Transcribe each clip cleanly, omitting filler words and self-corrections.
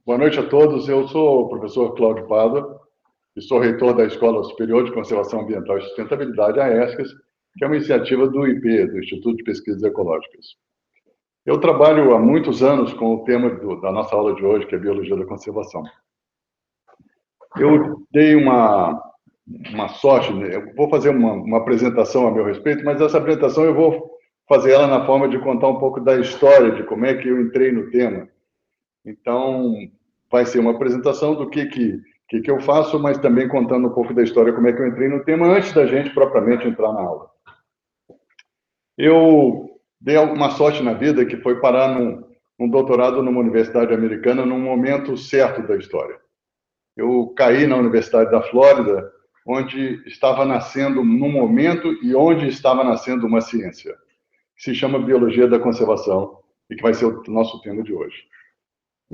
Boa noite a todos. Eu sou o professor Cláudio Pádua e sou reitor da Escola Superior de Conservação Ambiental e Sustentabilidade, a ESCAS, que é uma iniciativa do IP, do Instituto de Pesquisas Ecológicas. Eu trabalho há muitos anos com o tema da nossa aula de hoje, que é Biologia da Conservação. Eu dei uma sorte, né? Eu vou fazer uma apresentação a meu respeito, mas essa apresentação eu vou fazer ela na forma de contar um pouco da história, de como é que eu entrei no tema. Então, vai ser uma apresentação do que eu faço, mas também contando um pouco da história, como é que eu entrei no tema, antes da gente propriamente entrar na aula. Eu dei uma sorte na vida, que foi parar num doutorado numa universidade americana, num momento certo da história. Eu caí na Universidade da Flórida, onde estava nascendo, num momento, e onde estava nascendo uma ciência, que se chama Biologia da Conservação, e que vai ser o nosso tema de hoje.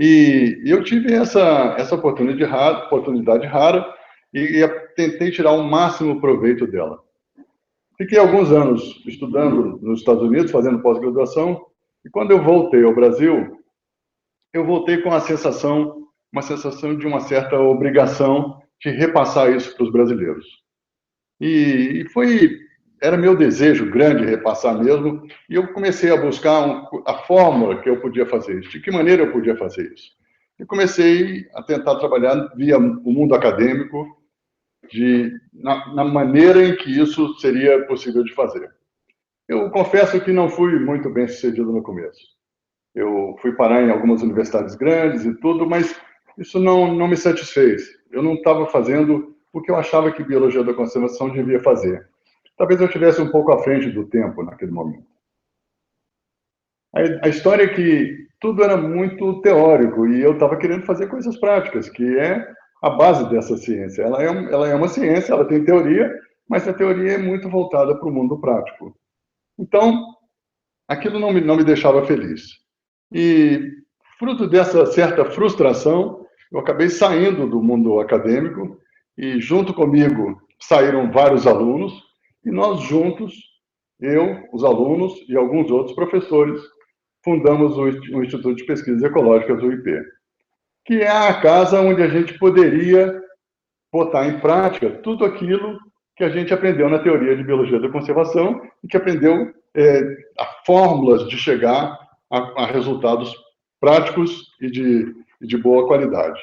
E eu tive essa oportunidade rara e tentei tirar o máximo proveito dela. Fiquei alguns anos estudando nos Estados Unidos, fazendo pós-graduação, e quando eu voltei ao Brasil, eu voltei com uma sensação de uma certa obrigação de repassar isso para os brasileiros. Era meu desejo grande repassar mesmo, e eu comecei a buscar a fórmula que eu podia fazer isso, de que maneira eu podia fazer isso. E comecei a tentar trabalhar via o mundo acadêmico, na maneira em que isso seria possível de fazer. Eu confesso que não fui muito bem sucedido no começo. Eu fui parar em algumas universidades grandes e tudo, mas isso não me satisfez. Eu não estava fazendo o que eu achava que biologia da conservação devia fazer. Talvez eu estivesse um pouco à frente do tempo naquele momento. A história é que tudo era muito teórico e eu estava querendo fazer coisas práticas, que é a base dessa ciência. Ela é uma ciência, ela tem teoria, mas a teoria é muito voltada para o mundo prático. Então, aquilo não me deixava feliz. E, fruto dessa certa frustração, eu acabei saindo do mundo acadêmico e, junto comigo, saíram vários alunos e nós juntos, eu, os alunos e alguns outros professores, fundamos o Instituto de Pesquisas Ecológicas, o IP, que é a casa onde a gente poderia botar em prática tudo aquilo que a gente aprendeu na teoria de biologia da conservação e que aprendeu a fórmulas de chegar a resultados práticos e de boa qualidade.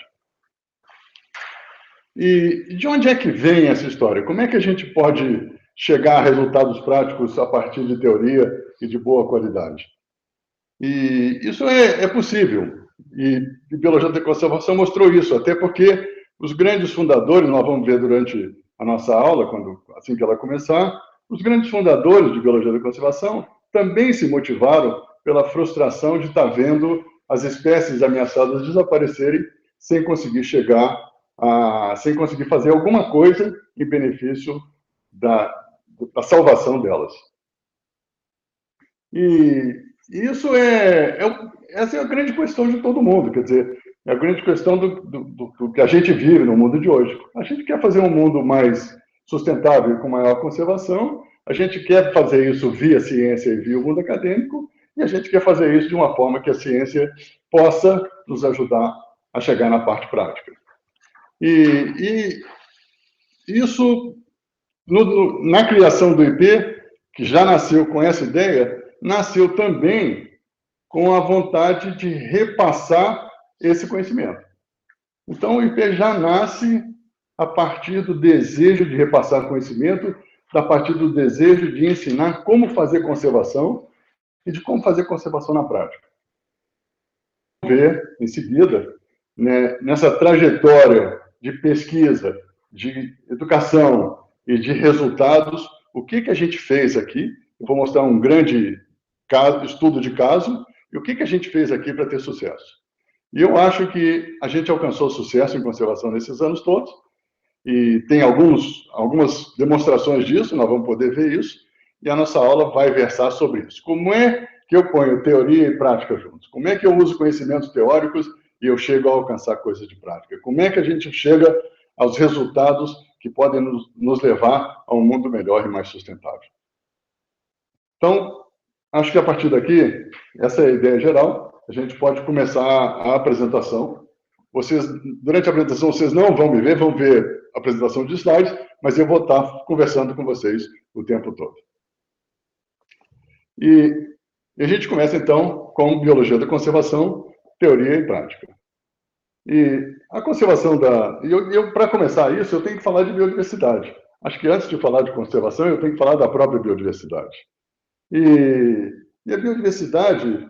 E de onde é que vem essa história? Como é que a gente pode chegar a resultados práticos a partir de teoria e de boa qualidade? E isso é possível. E biologia da conservação mostrou isso, até porque os grandes fundadores, nós vamos ver durante a nossa aula, assim que ela começar, os grandes fundadores de biologia da conservação também se motivaram pela frustração de estar vendo as espécies ameaçadas desaparecerem sem conseguir sem conseguir fazer alguma coisa em benefício da salvação delas. E isso essa é a grande questão de todo mundo, quer dizer, é a grande questão do que a gente vive no mundo de hoje. A gente quer fazer um mundo mais sustentável e com maior conservação, a gente quer fazer isso via ciência e via o mundo acadêmico, e a gente quer fazer isso de uma forma que a ciência possa nos ajudar a chegar na parte prática. E isso, na criação do IP, que já nasceu com essa ideia, nasceu também com a vontade de repassar esse conhecimento. Então, o IP já nasce a partir do desejo de repassar conhecimento, a partir do desejo de ensinar como fazer conservação e de como fazer conservação na prática. Vamos ver, em seguida, né, nessa trajetória de pesquisa, de educação e de resultados, o que a gente fez aqui. Eu vou mostrar um grande estudo de caso e o que a gente fez aqui para ter sucesso. E eu acho que a gente alcançou sucesso em conservação nesses anos todos, e tem algumas demonstrações disso, nós vamos poder ver isso, e a nossa aula vai versar sobre isso. Como é que eu ponho teoria e prática juntos? Como é que eu uso conhecimentos teóricos e eu chego a alcançar coisas de prática? Como é que a gente chega aos resultados que podem nos levar a um mundo melhor e mais sustentável? Então, acho que a partir daqui, essa é a ideia geral, a gente pode começar a apresentação. vocês, durante a apresentação, vocês não vão me ver, vão ver a apresentação de slides, mas eu vou estar conversando com vocês o tempo todo. E a gente começa, então, com Biologia da Conservação, Teoria e Prática. E a conservação da... para começar isso, eu tenho que falar de biodiversidade. Acho que antes de falar de conservação, eu tenho que falar da própria biodiversidade. E a biodiversidade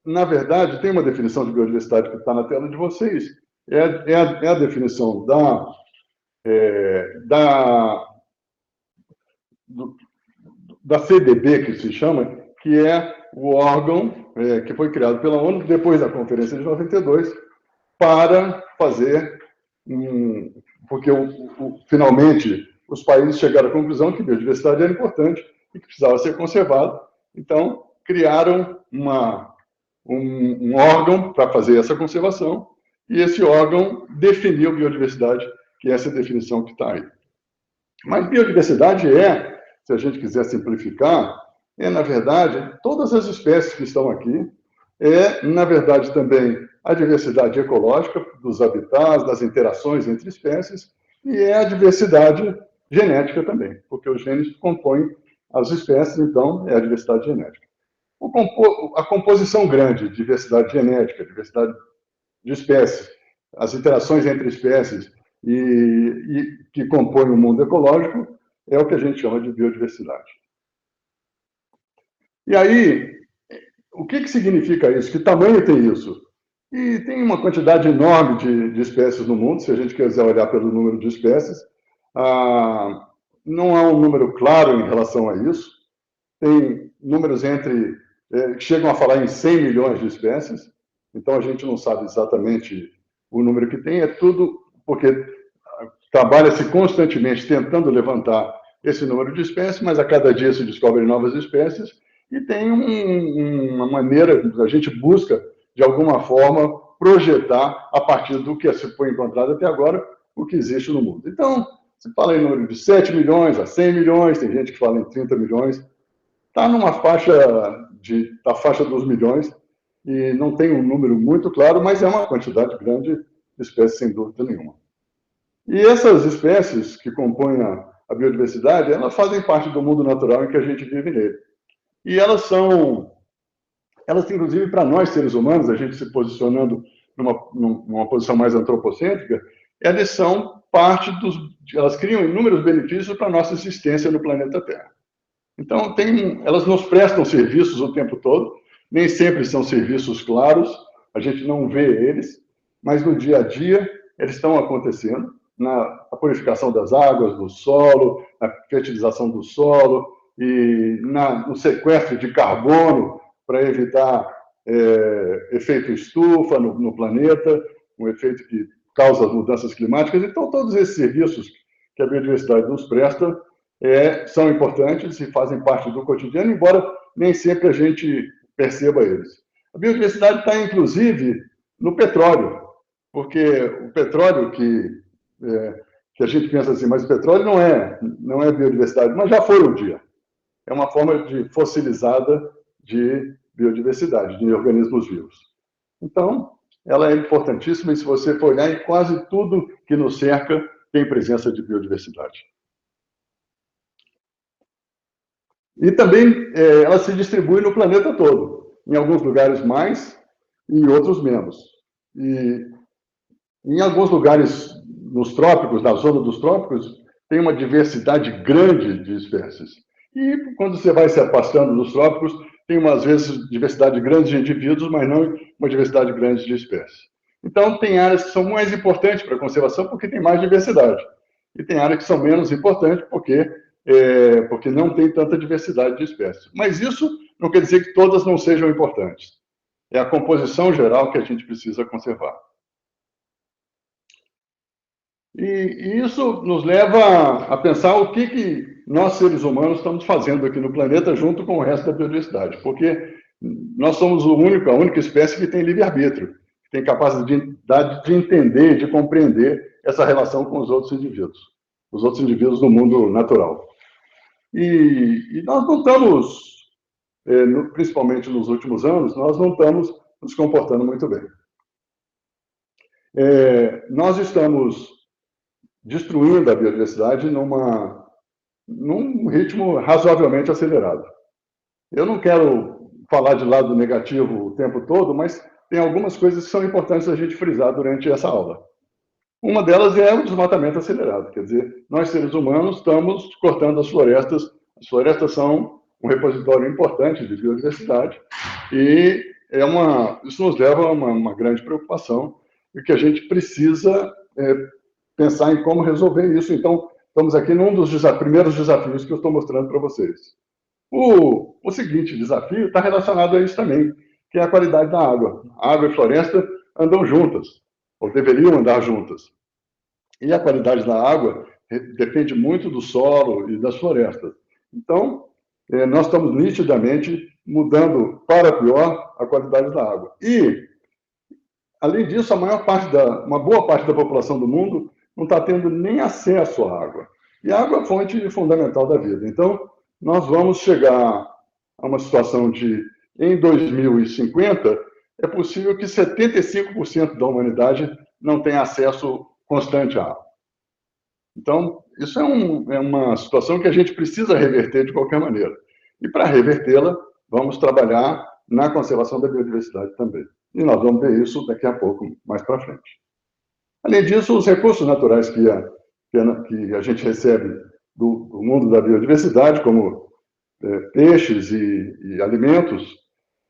na verdade, tem uma definição de biodiversidade que está na tela de vocês, é a definição da CDB, que se chama, que é o órgão que foi criado pela ONU depois da Conferência de 92 para fazer, porque finalmente os países chegaram à conclusão que a biodiversidade era importante e que precisava ser conservada, então criaram um órgão para fazer essa conservação, e esse órgão definiu biodiversidade, que é essa definição que está aí. Mas biodiversidade se a gente quiser simplificar, na verdade, todas as espécies que estão aqui, na verdade, também a diversidade ecológica dos habitats, das interações entre espécies, e a diversidade genética também, porque os genes compõem as espécies, então é a diversidade genética. A composição grande, diversidade genética, diversidade de espécies, as interações entre espécies e que compõem o mundo ecológico, é o que a gente chama de biodiversidade. E aí, o que significa isso? Que tamanho tem isso? E tem uma quantidade enorme de espécies no mundo, se a gente quiser olhar pelo número de espécies. Não há um número claro em relação a isso. Tem números que chegam a falar em 100 milhões de espécies, então a gente não sabe exatamente o número que tem, é tudo porque trabalha-se constantemente tentando levantar esse número de espécies, mas a cada dia se descobrem novas espécies, e tem uma maneira, a gente busca, de alguma forma, projetar, a partir do que se foi encontrado até agora, o que existe no mundo. Então, se fala em número de 7 milhões a 100 milhões, tem gente que fala em 30 milhões, está numa faixa da faixa dos milhões, e não tem um número muito claro, mas é uma quantidade grande de espécies, sem dúvida nenhuma. E essas espécies que compõem a biodiversidade, elas fazem parte do mundo natural em que a gente vive nele. E elas, inclusive, para nós, seres humanos, a gente se posicionando numa posição mais antropocêntrica, elas são parte elas criam inúmeros benefícios para a nossa existência no planeta Terra. Então, elas nos prestam serviços o tempo todo, nem sempre são serviços claros, a gente não vê eles, mas no dia a dia eles estão acontecendo, na purificação das águas, do solo, na fertilização do solo, e no sequestro de carbono para evitar efeito estufa no planeta, um efeito que causa as mudanças climáticas. Então, todos esses serviços que a biodiversidade nos presta são importantes e fazem parte do cotidiano, embora nem sempre a gente perceba eles. A biodiversidade está, inclusive, no petróleo, porque o petróleo que a gente pensa assim, mas o petróleo não é biodiversidade, mas já foi um dia. É uma forma fossilizada de biodiversidade, de organismos vivos. Então, ela é importantíssima, e se você for olhar, em quase tudo que nos cerca tem presença de biodiversidade. E também ela se distribui no planeta todo, em alguns lugares mais e em outros menos. E em alguns lugares nos trópicos, na zona dos trópicos, tem uma diversidade grande de espécies. E quando você vai se afastando dos trópicos, tem, às vezes, diversidade grande de indivíduos, mas não uma diversidade grande de espécies. Então, tem áreas que são mais importantes para a conservação porque tem mais diversidade. E tem áreas que são menos importantes porque não tem tanta diversidade de espécies. Mas isso não quer dizer que todas não sejam importantes. É a composição geral que a gente precisa conservar. E isso nos leva a pensar o que nós, seres humanos, estamos fazendo aqui no planeta junto com o resto da biodiversidade, porque nós somos a única espécie que tem livre-arbítrio, que tem capacidade de entender, de compreender essa relação com os outros indivíduos do mundo natural. E nós não estamos, principalmente nos últimos anos, nós não estamos nos comportando muito bem. Nós estamos destruindo a biodiversidade num ritmo razoavelmente acelerado. Eu não quero falar de lado negativo o tempo todo, mas tem algumas coisas que são importantes a gente frisar durante essa aula. Uma delas é o desmatamento acelerado, quer dizer, nós seres humanos estamos cortando as florestas são um repositório importante de biodiversidade e isso nos leva a uma grande preocupação e que a gente precisa pensar em como resolver isso. Então, estamos aqui num dos primeiros desafios que eu estou mostrando para vocês. O seguinte desafio está relacionado a isso também, que é a qualidade da água. A água e a floresta andam juntas, ou deveriam andar juntas. E a qualidade da água depende muito do solo e das florestas. Então, nós estamos nitidamente mudando para pior a qualidade da água. E, além disso, uma boa parte da população do mundo não está tendo nem acesso à água. E a água é a fonte fundamental da vida. Então, nós vamos chegar a uma situação de, em 2050, é possível que 75% da humanidade não tenha acesso constante à água. Então, isso é uma situação que a gente precisa reverter de qualquer maneira. E, para revertê-la, vamos trabalhar na conservação da biodiversidade também. E nós vamos ver isso daqui a pouco, mais para frente. Além disso, os recursos naturais que a gente recebe do mundo da biodiversidade, como peixes e alimentos,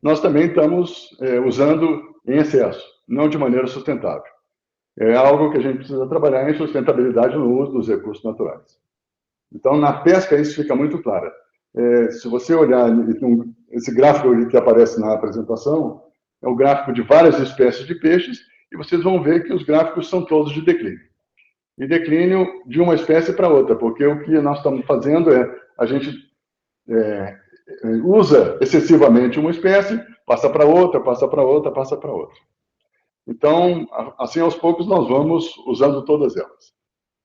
nós também estamos usando em excesso, não de maneira sustentável. É algo que a gente precisa trabalhar em sustentabilidade no uso dos recursos naturais. Então, na pesca, isso fica muito claro. Se você olhar esse gráfico que aparece na apresentação, é um gráfico de várias espécies de peixes, e vocês vão ver que os gráficos são todos de declínio. E declínio de uma espécie para outra, porque o que nós estamos fazendo a gente usa excessivamente uma espécie, passa para outra, passa para outra, passa para outra. Então, assim, aos poucos, nós vamos usando todas elas.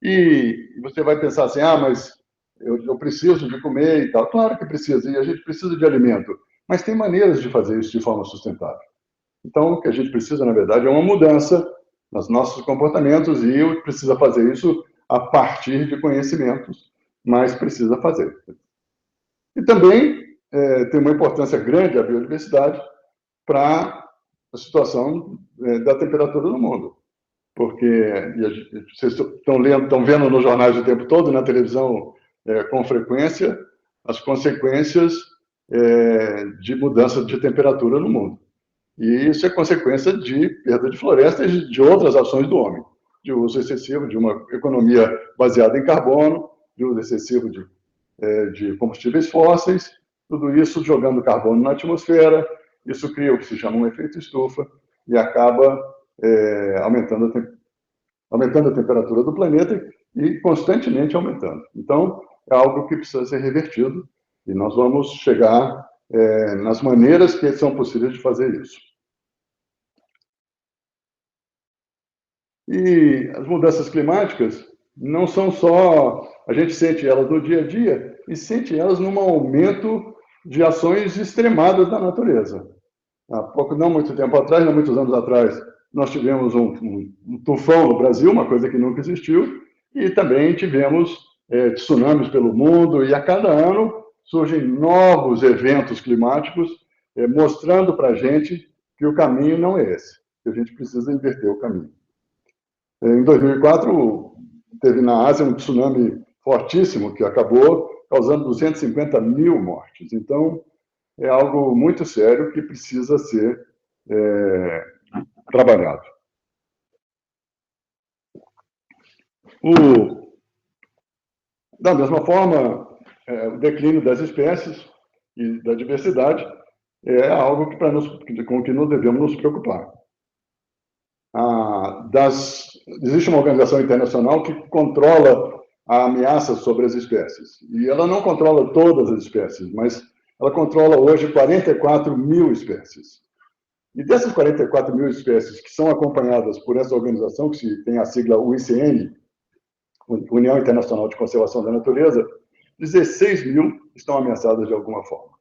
E você vai pensar assim, mas eu preciso de comer e tal. Claro que precisa, e a gente precisa de alimento. Mas tem maneiras de fazer isso de forma sustentável. Então, o que a gente precisa, na verdade, é uma mudança nos nossos comportamentos e precisa fazer isso a partir de conhecimentos, mas precisa fazer. E também tem uma importância grande a biodiversidade para a situação da temperatura no mundo. Porque vocês estão vendo nos jornais o tempo todo, na televisão com frequência, as consequências de mudança de temperatura no mundo. E isso é consequência de perda de florestas e de outras ações do homem, de uso excessivo de uma economia baseada em carbono, de uso excessivo de combustíveis fósseis, tudo isso jogando carbono na atmosfera, isso cria o que se chama um efeito estufa e acaba aumentando a temperatura do planeta e constantemente aumentando. Então, é algo que precisa ser revertido e nós vamos chegar nas maneiras que são possíveis de fazer isso. E as mudanças climáticas não são só... A gente sente elas no dia a dia e sente elas num aumento de ações extremadas da natureza. Não muito tempo atrás, não muitos anos atrás, nós tivemos um tufão no Brasil, uma coisa que nunca existiu, e também tivemos tsunamis pelo mundo, e a cada ano surgem novos eventos climáticos mostrando para a gente que o caminho não é esse, que a gente precisa inverter o caminho. Em 2004, teve na Ásia um tsunami fortíssimo que acabou causando 250 mil mortes. Então, é algo muito sério que precisa ser trabalhado. Da mesma forma, o declínio das espécies e da diversidade é algo com que nós devemos nos preocupar. Existe uma organização internacional que controla a ameaça sobre as espécies. E ela não controla todas as espécies, mas ela controla hoje 44 mil espécies. E dessas 44 mil espécies que são acompanhadas por essa organização, que tem a sigla UICN, União Internacional de Conservação da Natureza, 16 mil estão ameaçadas de alguma forma.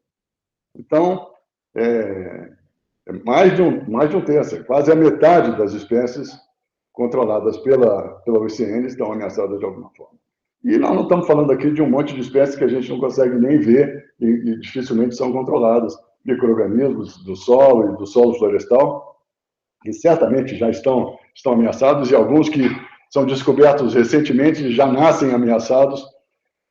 Então, mais de um terço, quase a metade das espécies controladas pela UICN estão ameaçadas de alguma forma. E nós não estamos falando aqui de um monte de espécies que a gente não consegue nem ver e dificilmente são controladas, micro-organismos do solo e do solo florestal, que certamente já estão ameaçados, e alguns que são descobertos recentemente já nascem ameaçados.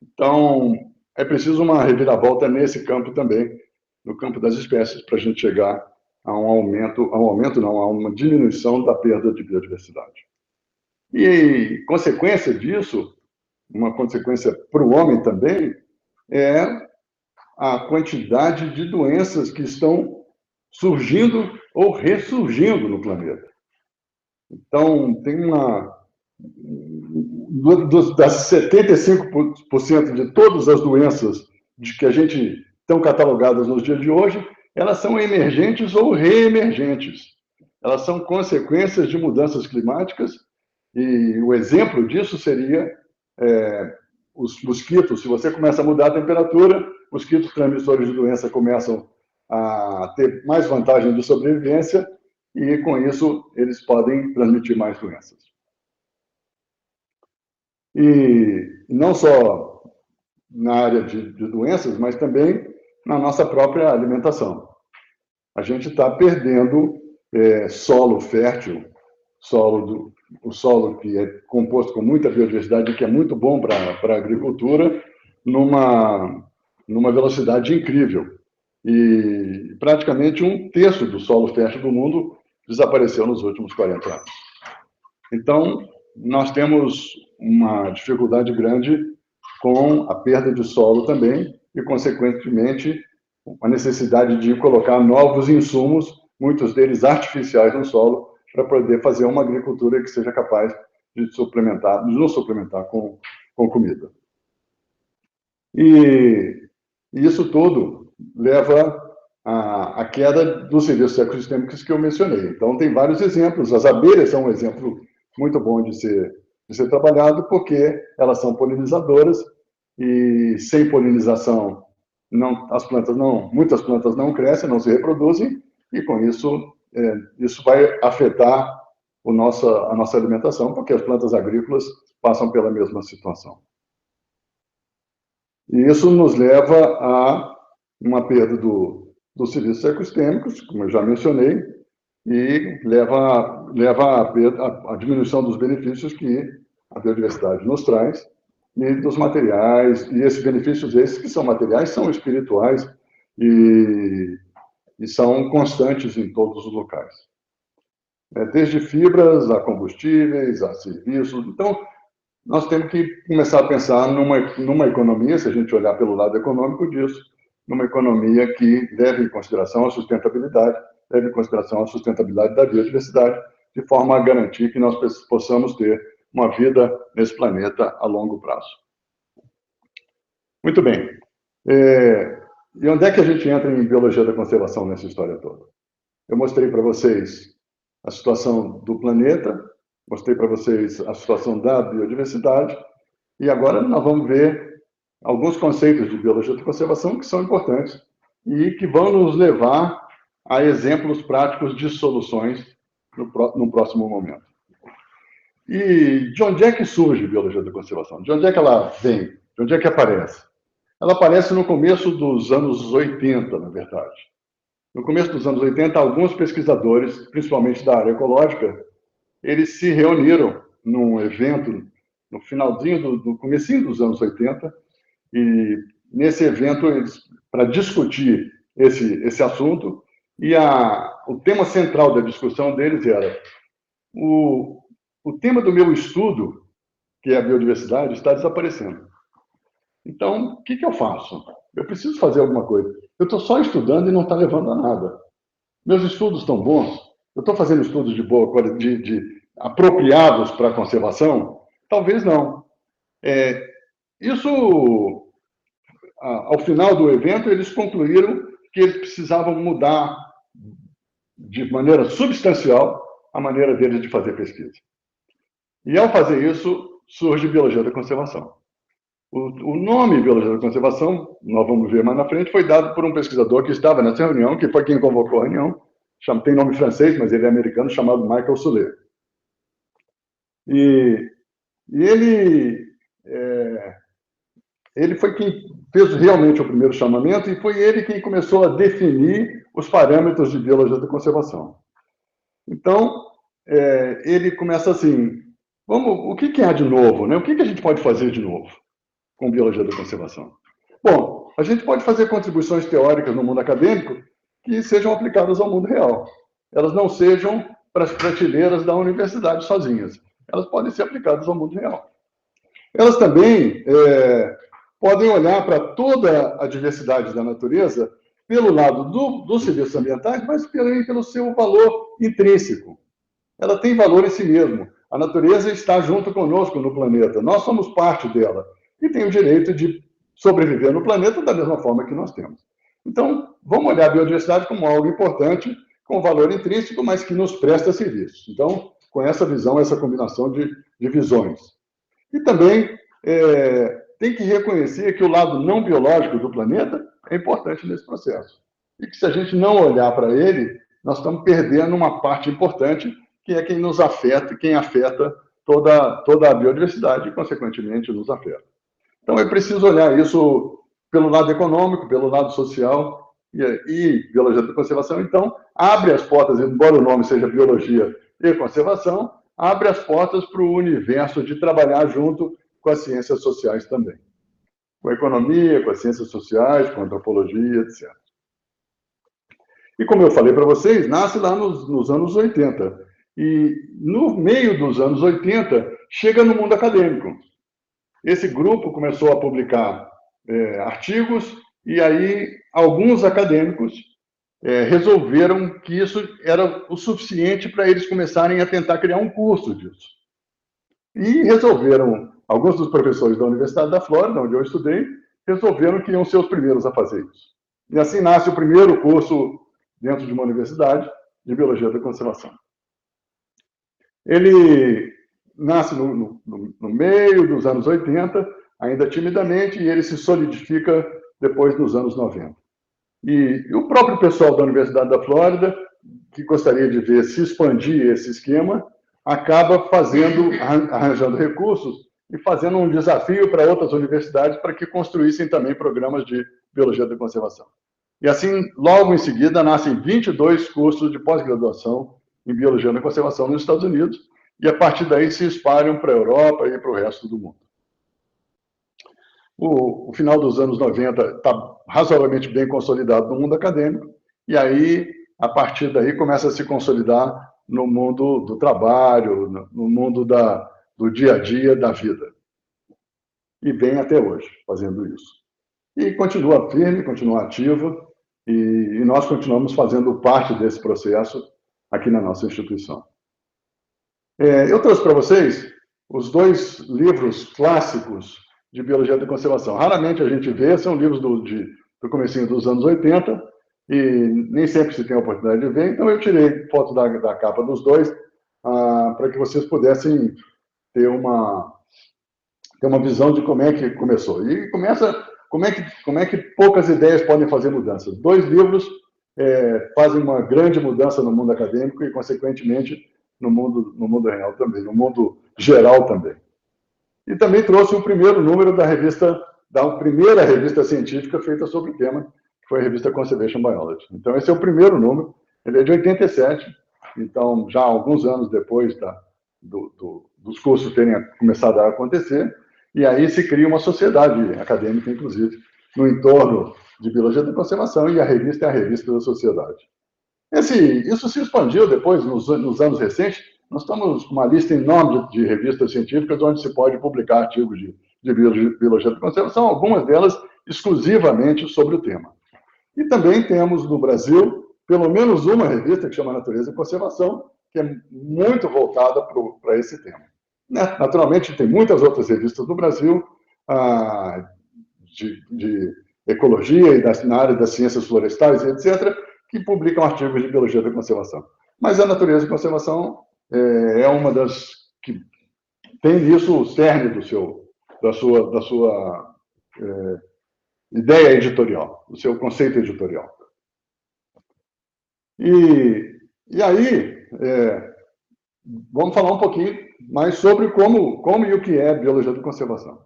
Então, é preciso uma reviravolta nesse campo também, no campo das espécies, para a gente chegar a um aumento não, a uma diminuição da perda de biodiversidade. E consequência disso, uma consequência para o homem também, é a quantidade de doenças que estão surgindo ou ressurgindo no planeta. Então, tem das 75% de todas as doenças de que a gente estão catalogadas nos dias de hoje, elas são emergentes ou reemergentes. Elas são consequências de mudanças climáticas, e o exemplo disso seria os mosquitos. Se você começa a mudar a temperatura, mosquitos transmissores de doença começam a ter mais vantagem de sobrevivência, e com isso eles podem transmitir mais doenças. E não só na área de doenças, mas também na nossa própria alimentação. A gente está perdendo solo fértil, o solo que é composto com muita biodiversidade, que é muito bom para a agricultura, numa velocidade incrível. E praticamente 1/3 do solo fértil do mundo desapareceu nos últimos 40 anos. Então, nós temos uma dificuldade grande com a perda de solo também e, consequentemente, a necessidade de colocar novos insumos, muitos deles artificiais, no solo, para poder fazer uma agricultura que seja capaz de nos suplementar com comida. E isso tudo leva à queda dos serviços ecossistêmicos que eu mencionei. Então, tem vários exemplos. As abelhas são um exemplo muito bom de ser trabalhado, porque elas são polinizadoras, e sem polinização, muitas plantas não crescem, não se reproduzem, e com isso, isso vai afetar a nossa alimentação, porque as plantas agrícolas passam pela mesma situação. E isso nos leva a uma perda dos serviços ecossistêmicos, como eu já mencionei, e leva à diminuição dos benefícios que a biodiversidade nos traz, e dos materiais, e esses benefícios que são materiais, são espirituais e são constantes em todos os locais. Desde fibras a combustíveis, a serviços. Então, nós temos que começar a pensar numa economia, se a gente olhar pelo lado econômico disso, numa economia que leve em consideração a sustentabilidade, leve em consideração a sustentabilidade da biodiversidade, de forma a garantir que nós possamos ter uma vida nesse planeta a longo prazo. Muito bem. E onde é que a gente entra em biologia da conservação nessa história toda? Eu mostrei para vocês a situação do planeta, mostrei para vocês a situação da biodiversidade, e agora nós vamos ver alguns conceitos de biologia da conservação que são importantes e que vão nos levar a exemplos práticos de soluções no próximo momento. E de onde é que surge a biologia da conservação? De onde é que ela vem? De onde é que aparece? Ela aparece no começo dos anos 80, na verdade. No começo dos anos 80, alguns pesquisadores, principalmente da área ecológica, eles se reuniram num evento no finalzinho do comecinho dos anos 80, e nesse evento, para discutir esse assunto, e o tema central da discussão deles era: o tema do meu estudo, que é a biodiversidade, está desaparecendo. Então, o que eu faço? Eu preciso fazer alguma coisa. Eu estou só estudando e não está levando a nada. Meus estudos estão bons? Eu estou fazendo estudos de boa qualidade, apropriados para a conservação? Talvez não. Ao final do evento, eles concluíram que eles precisavam mudar de maneira substancial a maneira deles de fazer pesquisa. E, ao fazer isso, surge biologia da conservação. O nome biologia da conservação, nós vamos ver mais na frente, foi dado por um pesquisador que estava nessa reunião, que foi quem convocou a reunião, tem nome francês, mas ele é americano, chamado Michael Soulet. E, e ele foi quem fez realmente o primeiro chamamento e foi ele quem começou a definir os parâmetros de biologia da conservação. Então, ele começa assim, o que há de novo, né? O que a gente pode fazer de novo com biologia da conservação? Bom, a gente pode fazer contribuições teóricas no mundo acadêmico que sejam aplicadas ao mundo real. Elas não sejam para as prateleiras da universidade sozinhas. Elas podem ser aplicadas ao mundo real. Elas também podem olhar para toda a diversidade da natureza pelo lado dos serviços ambientais, mas também pelo seu valor intrínseco. Ela tem valor em si mesmo. A natureza está junto conosco no planeta. Nós somos parte dela e tem o direito de sobreviver no planeta da mesma forma que nós temos. Então, vamos olhar a biodiversidade como algo importante, com valor intrínseco, mas que nos presta serviço. Então, com essa visão, essa combinação de visões. E também tem que reconhecer que o lado não biológico do planeta é importante nesse processo. E que se a gente não olhar para ele, nós estamos perdendo uma parte importante, que é quem nos afeta, quem afeta toda a biodiversidade e, consequentemente, nos afeta. Então, é preciso olhar isso pelo lado econômico, pelo lado social e biologia da conservação. Então, abre as portas, embora o nome seja biologia e conservação, abre as portas para o universo de trabalhar junto com as ciências sociais também. Com a economia, com as ciências sociais, com a antropologia, etc. E como eu falei para vocês, nasce lá nos anos 80. E no meio dos anos 80, chega no mundo acadêmico. Esse grupo começou a publicar artigos e aí alguns acadêmicos resolveram que isso era o suficiente para eles começarem a tentar criar um curso disso. E resolveram, alguns dos professores da Universidade da Flórida, onde eu estudei, resolveram que iam ser os primeiros a fazer isso. E assim nasce o primeiro curso dentro de uma universidade de Biologia da Conservação. Ele nasce no meio dos anos 80, ainda timidamente, e ele se solidifica depois nos anos 90. E o próprio pessoal da Universidade da Flórida, que gostaria de ver se expandir esse esquema, acaba arranjando recursos e fazendo um desafio para outras universidades para que construíssem também programas de biologia da conservação. E assim, logo em seguida, nascem 22 cursos de pós-graduação em biologia da conservação nos Estados Unidos, e a partir daí se espalham para a Europa e para o resto do mundo. O final dos anos 90 está razoavelmente bem consolidado no mundo acadêmico, e aí, a partir daí, começa a se consolidar no mundo do trabalho, no mundo do dia a dia da vida. E vem até hoje fazendo isso. E continua firme, continua ativa, e nós continuamos fazendo parte desse processo aqui na nossa instituição. Eu trouxe para vocês os dois livros clássicos de biologia da conservação. Raramente a gente vê, são livros do comecinho dos anos 80, e nem sempre se tem a oportunidade de ver, então eu tirei foto da capa dos dois, para que vocês pudessem ter uma visão de como é que começou. E como é que poucas ideias podem fazer mudanças. Dois livros fazem uma grande mudança no mundo acadêmico e, consequentemente, no mundo real também, no mundo geral também. E também trouxe o primeiro número da primeira revista científica feita sobre o tema, que foi a revista Conservation Biology. Então, esse é o primeiro número, ele é de 87, então, já alguns anos depois dos cursos terem começado a acontecer, e aí se cria uma sociedade acadêmica, inclusive, no entorno de biologia da conservação, e a revista é a revista da sociedade. Isso se expandiu depois, nos anos recentes. Nós estamos com uma lista enorme de revistas científicas onde se pode publicar artigos de biologia da conservação, algumas delas exclusivamente sobre o tema. E também temos no Brasil, pelo menos uma revista que chama Natureza e Conservação, que é muito voltada para esse tema. Naturalmente, tem muitas outras revistas no Brasil de ecologia e na área das ciências florestais, etc., que publicam artigos de biologia da conservação. Mas a Natureza e Conservação é uma das que tem nisso o cerne da sua ideia editorial, do seu conceito editorial. E aí, vamos falar um pouquinho mais sobre como e o que é biologia da conservação.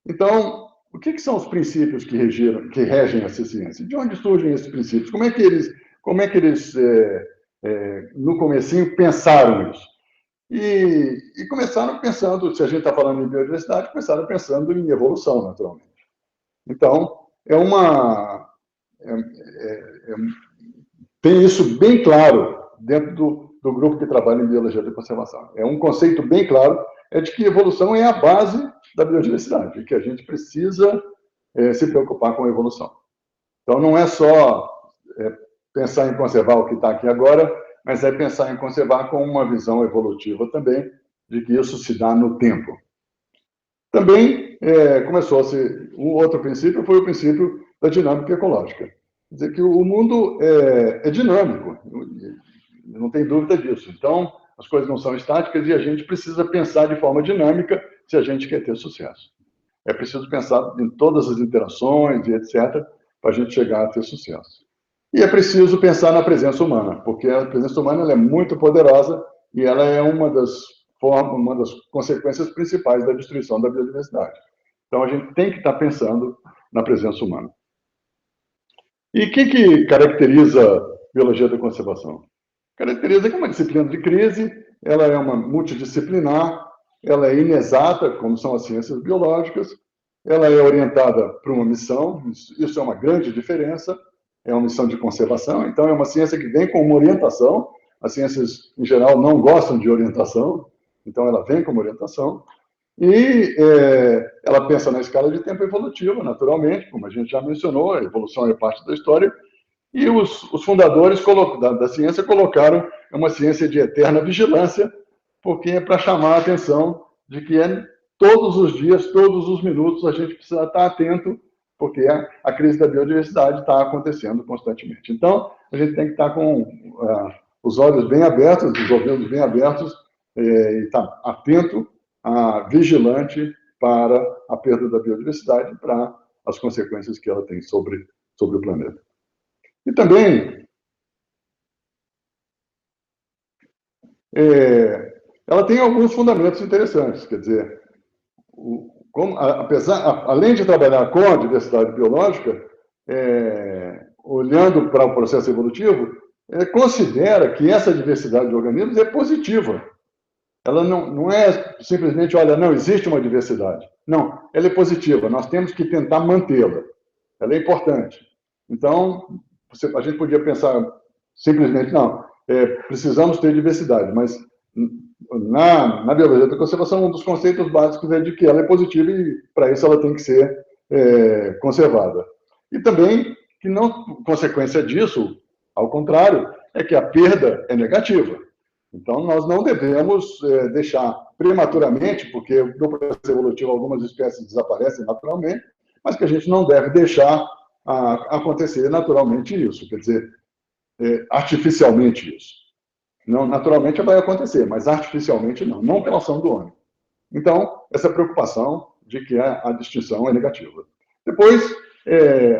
Então, o que são os princípios que regem essa ciência? De onde surgem esses princípios? Como é que eles no comecinho, pensaram isso? E começaram pensando, se a gente está falando em biodiversidade, começaram pensando em evolução, naturalmente. Então, tem isso bem claro dentro do grupo que trabalha em biologia da conservação. É um conceito bem claro, é de que evolução é a base da biodiversidade, e que a gente precisa se preocupar com a evolução. Então, não é só pensar em conservar o que está aqui agora, mas é pensar em conservar com uma visão evolutiva também, de que isso se dá no tempo. Também começou-se, um outro princípio foi o princípio da dinâmica ecológica. Quer dizer que o mundo é dinâmico, não tem dúvida disso. Então, as coisas não são estáticas e a gente precisa pensar de forma dinâmica se a gente quer ter sucesso. É preciso pensar em todas as interações e etc., para a gente chegar a ter sucesso. E é preciso pensar na presença humana, porque a presença humana ela é muito poderosa e ela é uma das consequências principais da destruição da biodiversidade. Então, a gente tem que estar pensando na presença humana. E o que caracteriza a biologia da conservação? Caracteriza que é uma disciplina de crise, ela é uma multidisciplinar, ela é inexata, como são as ciências biológicas, ela é orientada para uma missão, isso é uma grande diferença, é uma missão de conservação, então é uma ciência que vem com uma orientação, as ciências, em geral, não gostam de orientação, então ela vem como orientação, e ela pensa na escala de tempo evolutiva, naturalmente, como a gente já mencionou, a evolução é parte da história, e os fundadores da ciência colocaram uma ciência de eterna vigilância, porque é para chamar a atenção de que todos os dias, todos os minutos, a gente precisa estar atento, porque a crise da biodiversidade está acontecendo constantemente. Então, a gente tem que estar com os olhos bem abertos, os ouvidos bem abertos, e estar atento, vigilante para a perda da biodiversidade, para as consequências que ela tem sobre o planeta. E também, ela tem alguns fundamentos interessantes, quer dizer, além de trabalhar com a diversidade biológica, olhando para o processo evolutivo, considera que essa diversidade de organismos é positiva. Ela não é simplesmente, olha, não existe uma diversidade. Não, ela é positiva, nós temos que tentar mantê-la. Ela é importante. Então, a gente podia pensar simplesmente, não, precisamos ter diversidade, mas na biologia da conservação, um dos conceitos básicos é de que ela é positiva e, para isso, ela tem que ser conservada. E também que, não consequência disso, ao contrário, é que a perda é negativa. Então, nós não devemos deixar prematuramente, porque no processo evolutivo algumas espécies desaparecem naturalmente, mas que a gente não deve deixar acontecer naturalmente isso, quer dizer, artificialmente isso. Não, naturalmente vai acontecer, mas artificialmente não pela ação do homem. Então, essa preocupação de que a distinção é negativa. Depois,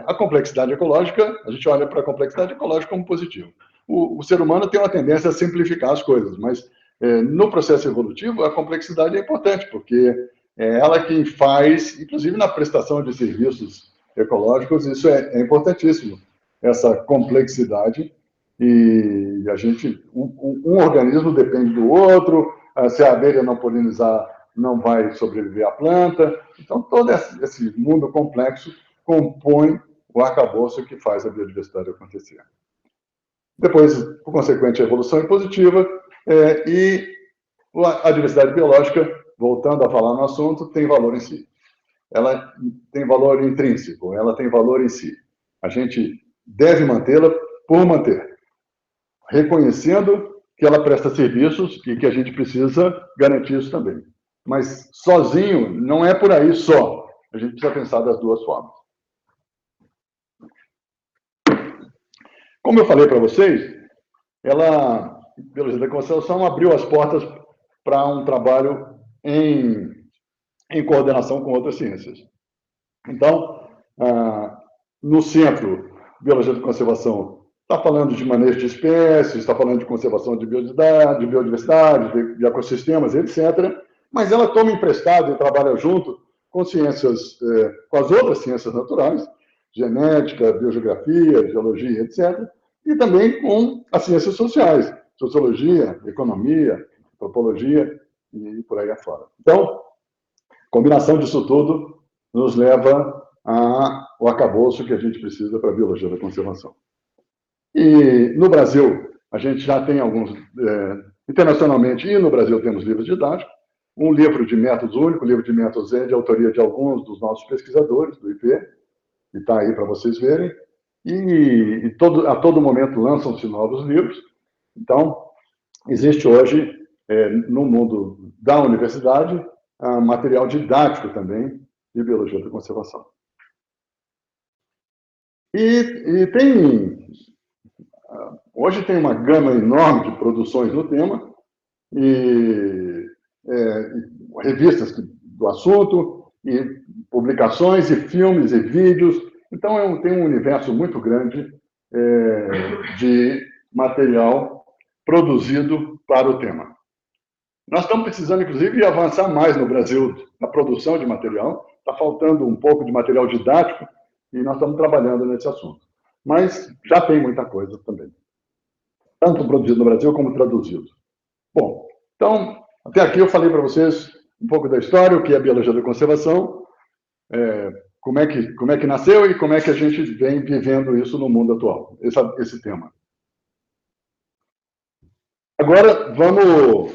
a complexidade ecológica, a gente olha para a complexidade ecológica como positivo. O ser humano tem uma tendência a simplificar as coisas, mas no processo evolutivo a complexidade é importante, porque é ela quem faz, inclusive na prestação de serviços ecológicos, isso é importantíssimo, essa complexidade, e a gente, um organismo depende do outro, se a abelha não polinizar, não vai sobreviver a planta. Então, todo esse mundo complexo compõe o arcabouço que faz a biodiversidade acontecer. Depois, por consequente, a evolução é positiva e a diversidade biológica, voltando a falar no assunto, tem valor em si. Ela tem valor intrínseco, ela tem valor em si. A gente deve mantê-la por manter, reconhecendo que ela presta serviços e que a gente precisa garantir isso também. Mas sozinho não é por aí só. A gente precisa pensar das duas formas. Como eu falei para vocês, ela, biologia da conservação, abriu as portas para um trabalho em coordenação com outras ciências. Então, no centro, biologia da conservação está falando de manejo de espécies, está falando de conservação de biodiversidade, de ecossistemas, etc. Mas ela toma emprestado e trabalha junto com ciências, com as outras ciências naturais, genética, biogeografia, geologia, etc., e também com as ciências sociais, sociologia, economia, antropologia e por aí afora. Então, combinação disso tudo nos leva ao arcabouço que a gente precisa para a biologia da conservação. E no Brasil, a gente já tem alguns, internacionalmente e no Brasil temos livros didáticos, um livro de métodos único, livro de métodos de autoria de alguns dos nossos pesquisadores do IP, que está aí para vocês verem, e a todo momento lançam-se novos livros. Então, existe hoje, no mundo da universidade, material didático também de biologia da conservação. Hoje tem uma gama enorme de produções no tema, e revistas do assunto, e publicações, e filmes, e vídeos. Então, tem um universo muito grande de material produzido para o tema. Nós estamos precisando, inclusive, avançar mais no Brasil na produção de material. Está faltando um pouco de material didático e nós estamos trabalhando nesse assunto. Mas já tem muita coisa também. Tanto produzido no Brasil como traduzido. Bom, então, até aqui eu falei para vocês um pouco da história, o que é a biologia da conservação, como é que nasceu e como é que a gente vem vivendo isso no mundo atual, esse tema. Agora, vamos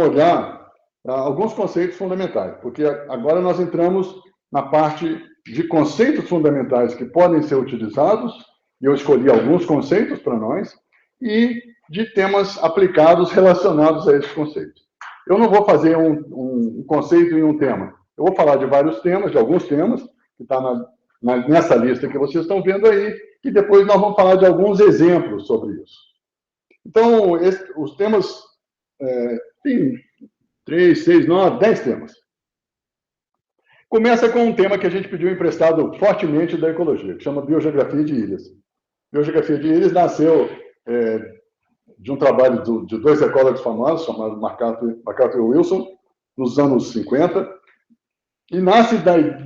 olhar alguns conceitos fundamentais, porque agora nós entramos na parte de conceitos fundamentais que podem ser utilizados, e eu escolhi alguns conceitos para nós, e de temas aplicados relacionados a esses conceitos. Eu não vou fazer um conceito em um tema. Eu vou falar de vários temas, de alguns temas, que está nessa lista que vocês estão vendo aí, e depois nós vamos falar de alguns exemplos sobre isso. Então, os temas tem 3, 6, 9, 10 temas. Começa com um tema que a gente pediu emprestado fortemente da ecologia, que chama biogeografia de ilhas. Biogeografia de ilhas nasceu de um trabalho de dois ecólogos famosos, chamados MacArthur e Wilson, nos anos 50, e nasce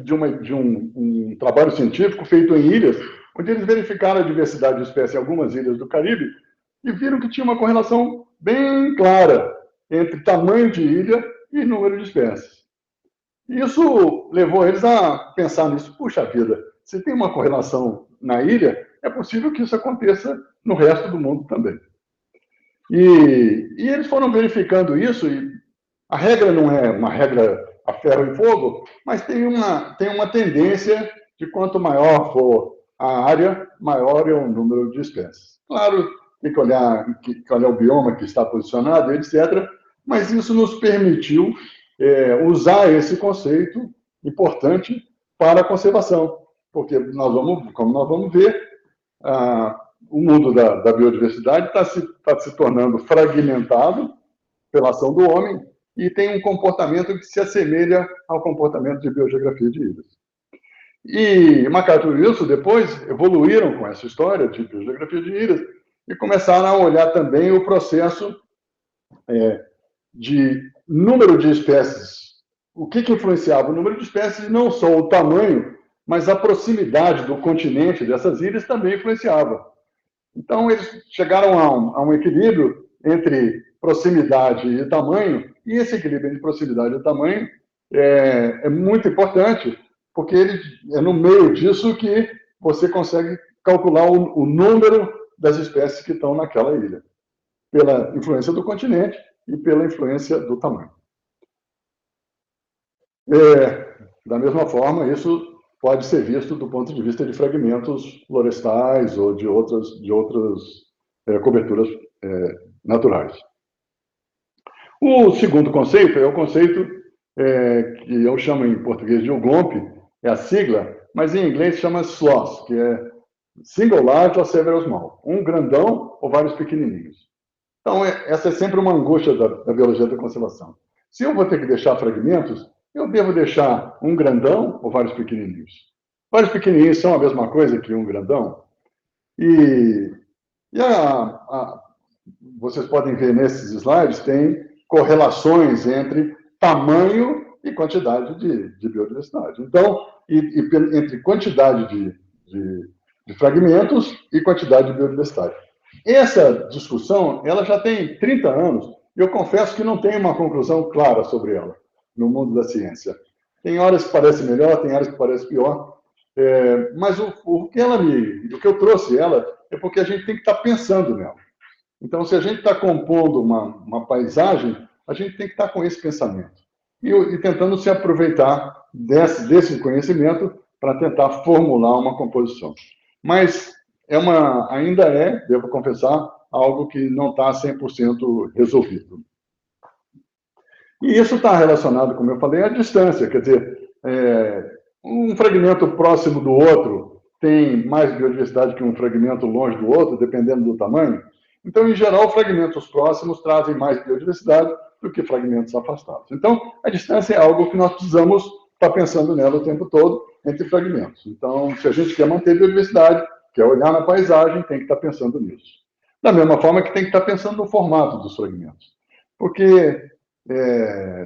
de um trabalho científico feito em ilhas, onde eles verificaram a diversidade de espécies em algumas ilhas do Caribe e viram que tinha uma correlação bem clara entre tamanho de ilha e número de espécies. Isso levou eles a pensar nisso. Puxa vida, se tem uma correlação na ilha, é possível que isso aconteça no resto do mundo também. E eles foram verificando isso, e a regra não é uma regra a ferro e fogo, mas tem uma tendência de quanto maior for a área, maior é o número de espécies. Claro, tem que olhar o bioma que está posicionado, etc., mas isso nos permitiu usar esse conceito importante para a conservação, porque como nós vamos ver, o mundo da biodiversidade está se tornando fragmentado pela ação do homem e tem um comportamento que se assemelha ao comportamento de biogeografia de ilhas. E MacArthur e Wilson depois evoluíram com essa história de biogeografia de ilhas e começaram a olhar também o processo de número de espécies. O que influenciava o número de espécies? Não só o tamanho, mas a proximidade do continente dessas ilhas também influenciava. Então, eles chegaram a um equilíbrio entre proximidade e tamanho, e esse equilíbrio entre proximidade e tamanho é muito importante, porque é no meio disso que você consegue calcular o número das espécies que estão naquela ilha, pela influência do continente e pela influência do tamanho. Da mesma forma, isso pode ser visto do ponto de vista de fragmentos florestais ou de outras coberturas naturais. O segundo conceito é o conceito que eu chamo em português de UGOMP, é a sigla, mas em inglês chama SLOS, que é Single Large or Several Small, um grandão ou vários pequenininhos. Então, essa é sempre uma angústia da biologia da conservação. Se eu vou ter que deixar fragmentos, eu devo deixar um grandão ou vários pequenininhos? Vários pequenininhos são a mesma coisa que um grandão? E, vocês podem ver nesses slides, tem correlações entre tamanho e quantidade de biodiversidade. Então, entre quantidade de fragmentos e quantidade de biodiversidade. Essa discussão, ela já tem 30 anos, e eu confesso que não tem uma conclusão clara sobre ela no mundo da ciência. Tem horas que parece melhor, tem horas que parece pior, mas o que eu trouxe ela é porque a gente tem que estar pensando nela. Então, se a gente está compondo uma paisagem, a gente tem que estar com esse pensamento e tentando se aproveitar desse conhecimento para tentar formular uma composição. Mas ainda devo confessar, algo que não está 100% resolvido. E isso está relacionado, como eu falei, à distância. Quer dizer, um fragmento próximo do outro tem mais biodiversidade que um fragmento longe do outro, dependendo do tamanho. Então, em geral, fragmentos próximos trazem mais biodiversidade do que fragmentos afastados. Então, a distância é algo que nós precisamos estar pensando nela o tempo todo, entre fragmentos. Então, se a gente quer manter biodiversidade, quer olhar na paisagem, tem que estar pensando nisso. Da mesma forma que tem que estar pensando no formato dos fragmentos. Porque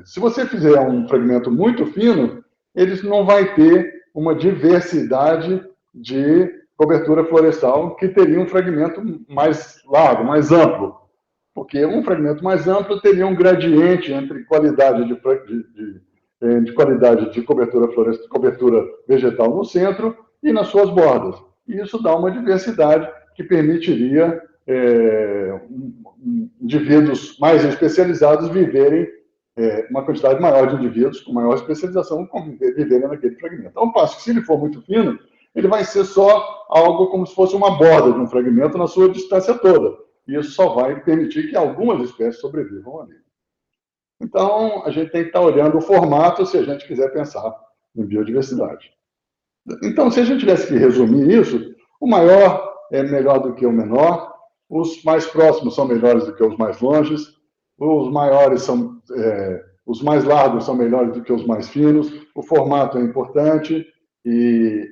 se você fizer um fragmento muito fino, ele não vai ter uma diversidade de cobertura florestal que teria um fragmento mais largo, mais amplo. Porque um fragmento mais amplo teria um gradiente entre qualidade de qualidade de cobertura florestal, cobertura vegetal no centro e nas suas bordas. E isso dá uma diversidade que permitiria indivíduos mais especializados viverem, uma quantidade maior de indivíduos com maior especialização viverem naquele fragmento. Ao passo que, se ele for muito fino, ele vai ser só algo como se fosse uma borda de um fragmento na sua distância toda. E isso só vai permitir que algumas espécies sobrevivam ali. Então, a gente tem que estar olhando o formato se a gente quiser pensar em biodiversidade. Então, se a gente tivesse que resumir isso, o maior é melhor do que o menor, os mais próximos são melhores do que os mais longes, os mais largos são melhores do que os mais finos, o formato é importante, e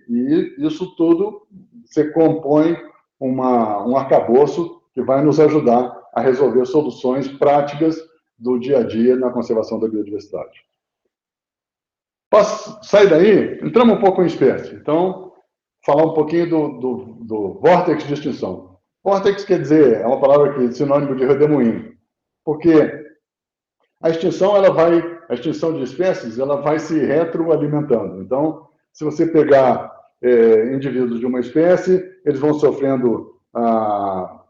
isso tudo se compõe um arcabouço que vai nos ajudar a resolver soluções práticas do dia a dia na conservação da biodiversidade. Posso sair daí? Entramos um pouco em espécie. Então, falar um pouquinho do vórtex de extinção. Vórtex quer dizer, é uma palavra que é sinônimo de redemoinho, porque a extinção de espécies, ela vai se retroalimentando. Então, se você pegar indivíduos de uma espécie, eles vão sofrendo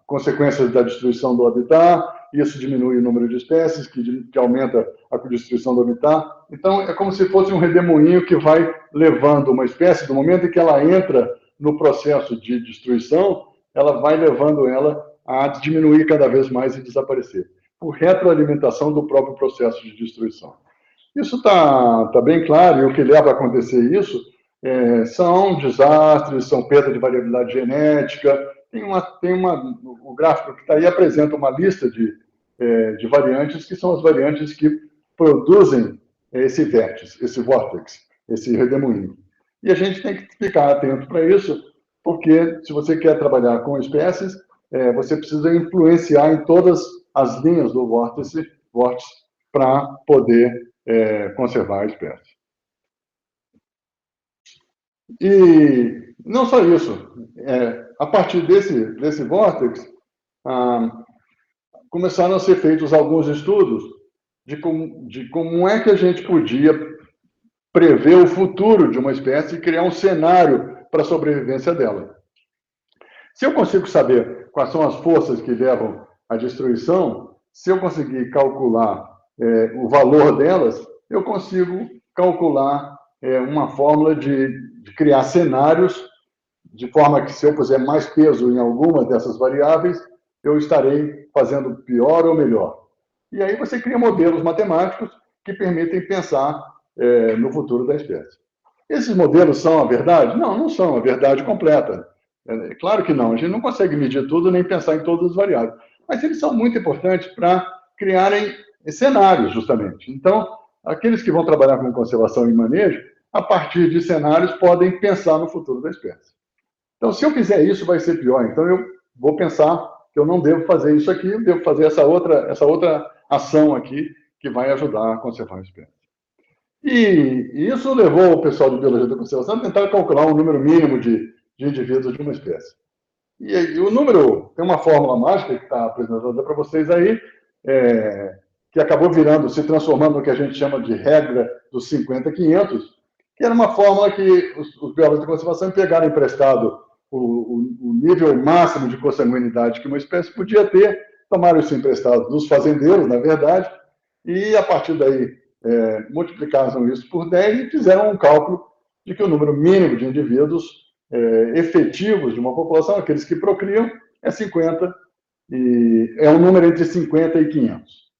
consequências da destruição do habitat, isso diminui o número de espécies, que aumenta a destruição do habitat. Então, é como se fosse um redemoinho que vai levando uma espécie, do momento em que ela entra no processo de destruição, ela vai levando ela a diminuir cada vez mais e desaparecer, por retroalimentação do próprio processo de destruição. Isso está bem claro, e o que leva a acontecer isso são desastres, são perda de variabilidade genética. O gráfico que está aí apresenta uma lista de variantes, que são as variantes que produzem esse vértice, esse vórtex, esse redemoinho. E a gente tem que ficar atento para isso, porque se você quer trabalhar com espécies, você precisa influenciar em todas as linhas do vórtice para poder conservar a espécie. E não só isso, a partir desse vórtex, começaram a ser feitos alguns estudos de como é que a gente podia prever o futuro de uma espécie e criar um cenário para a sobrevivência dela. Se eu consigo saber quais são as forças que levam à destruição, se eu conseguir calcular o valor delas, eu consigo calcular uma fórmula de criar cenários, de forma que, se eu puser mais peso em alguma dessas variáveis, eu estarei fazendo pior ou melhor. E aí você cria modelos matemáticos que permitem pensar no futuro da espécie. Esses modelos são a verdade? Não, não são a verdade completa. Claro que não, a gente não consegue medir tudo nem pensar em todas as variáveis. Mas eles são muito importantes para criarem cenários, justamente. Então, aqueles que vão trabalhar com conservação e manejo, a partir de cenários, podem pensar no futuro da espécie. Então, se eu fizer isso, vai ser pior. Então, eu vou pensar que eu não devo fazer isso aqui, eu devo fazer essa outra ação aqui, que vai ajudar a conservar a espécie. E isso levou o pessoal de biologia da conservação a tentar calcular um número mínimo de indivíduos de uma espécie. E o número, tem uma fórmula mágica que está apresentada para vocês aí, que acabou virando, se transformando no que a gente chama de regra dos 50-500, que era uma fórmula que os biólogos de conservação pegaram emprestado o nível máximo de consanguinidade que uma espécie podia ter, tomaram isso emprestado dos fazendeiros, na verdade, e a partir daí multiplicaram isso por 10 e fizeram um cálculo de que o número mínimo de indivíduos efetivos de uma população, aqueles que procriam, é 50, e é um número entre 50 e 500.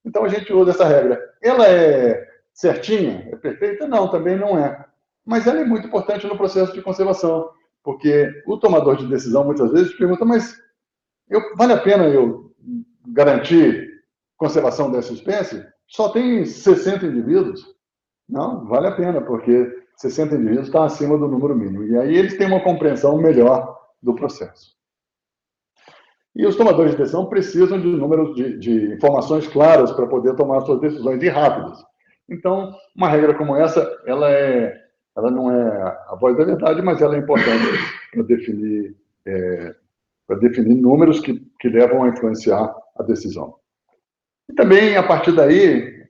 Então a gente usa essa regra. Ela é certinha? É perfeita? Não, também não é. Mas ela é muito importante no processo de conservação, porque o tomador de decisão muitas vezes pergunta, mas vale a pena eu garantir conservação dessa espécie? Só tem 60 indivíduos? Não, vale a pena, porque 60 indivíduos está acima do número mínimo. E aí eles têm uma compreensão melhor do processo. E os tomadores de decisão precisam de números de informações claras para poder tomar suas decisões e rápidas. Então, uma regra como essa, ela não é a voz da verdade, mas ela é importante para definir números que levam a influenciar a decisão. E também, a partir daí,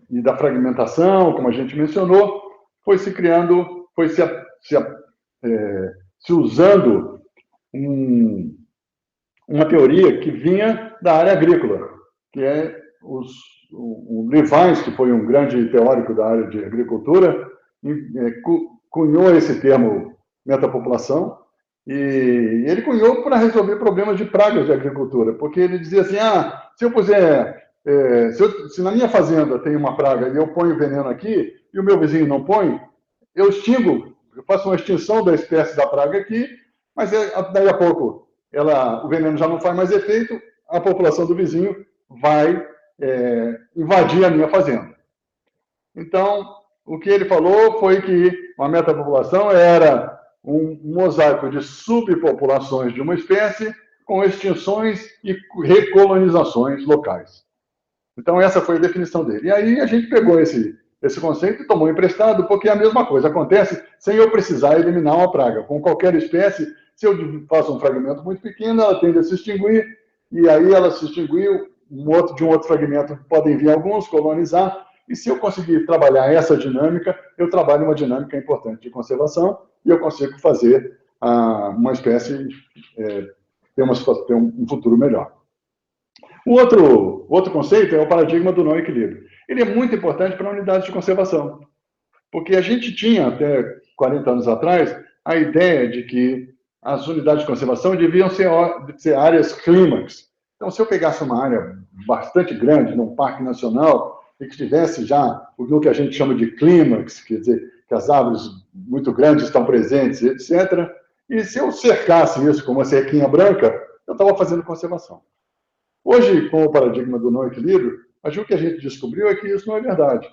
e da fragmentação, como a gente mencionou, foi se criando, foi se usando uma teoria que vinha da área agrícola, que é o Levinas, que foi um grande teórico da área de agricultura, cunhou esse termo metapopulação, e ele cunhou para resolver problemas de pragas de agricultura, porque ele dizia assim, se eu puser, se na minha fazenda tem uma praga e eu ponho veneno aqui, e o meu vizinho não põe, eu extingo, eu faço uma extinção da espécie da praga aqui, mas daí a pouco o veneno já não faz mais efeito, a população do vizinho vai invadir a minha fazenda. Então, o que ele falou foi que uma metapopulação era um mosaico de subpopulações de uma espécie com extinções e recolonizações locais. Então, essa foi a definição dele. E aí a gente pegou esse conceito e tomou emprestado, porque é a mesma coisa acontece sem eu precisar eliminar uma praga. Com qualquer espécie, se eu faço um fragmento muito pequeno, ela tende a se extinguir, e aí ela se extinguiu, de um outro fragmento podem vir alguns, colonizar, e se eu conseguir trabalhar essa dinâmica, eu trabalho uma dinâmica importante de conservação, e eu consigo fazer uma espécie ter um futuro melhor. O outro conceito é o paradigma do não equilíbrio. Ele é muito importante para unidades de conservação, porque a gente tinha, até 40 anos atrás, a ideia de que as unidades de conservação deviam ser áreas clímax. Então, se eu pegasse uma área bastante grande, num parque nacional, e que tivesse já o que a gente chama de clímax, quer dizer, que as árvores muito grandes estão presentes, etc., e se eu cercasse isso com uma cerquinha branca, eu estava fazendo conservação. Hoje, com o paradigma do não equilíbrio, o que a gente descobriu é que isso não é verdade.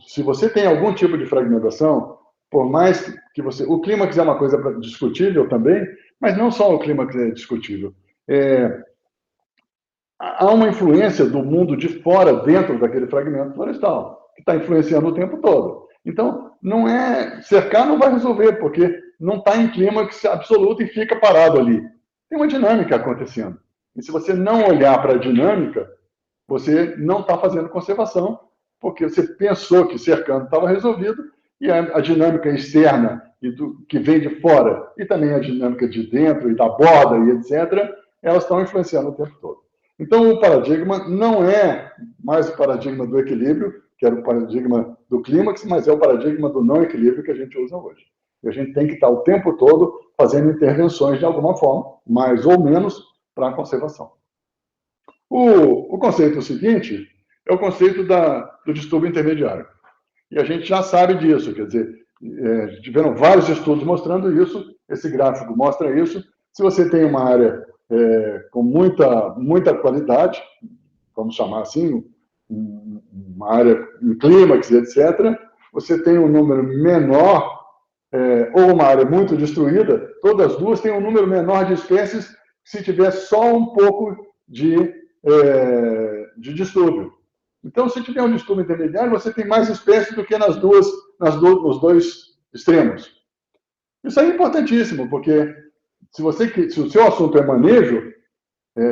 Se você tem algum tipo de fragmentação, por mais que você... O clímax é uma coisa discutível também, mas não só o clímax é discutível. Há uma influência do mundo de fora dentro daquele fragmento florestal, que está influenciando o tempo todo. Então, cercar não vai resolver, porque não está em clímax absoluto e fica parado ali. Tem uma dinâmica acontecendo. E se você não olhar para a dinâmica, você não está fazendo conservação, porque você pensou que cercando estava resolvido, e a dinâmica externa que vem de fora, e também a dinâmica de dentro, e da borda, e etc., elas estão influenciando o tempo todo. Então, o paradigma não é mais o paradigma do equilíbrio, que era o paradigma do clímax, mas é o paradigma do não equilíbrio que a gente usa hoje. E a gente tem que estar o tempo todo fazendo intervenções de alguma forma, mais ou menos, para a conservação. O conceito seguinte é o conceito do distúrbio intermediário. E a gente já sabe disso, quer dizer, tiveram vários estudos mostrando isso, esse gráfico mostra isso. Se você tem uma área com muita qualidade, vamos chamar assim, uma área em clímax, etc., você tem um número menor ou uma área muito destruída, todas as duas têm um número menor de espécies se tiver só um pouco de distúrbio. Então, se tiver um distúrbio intermediário, você tem mais espécies do que nos dois extremos. Isso aí é importantíssimo, porque se o seu assunto é manejo,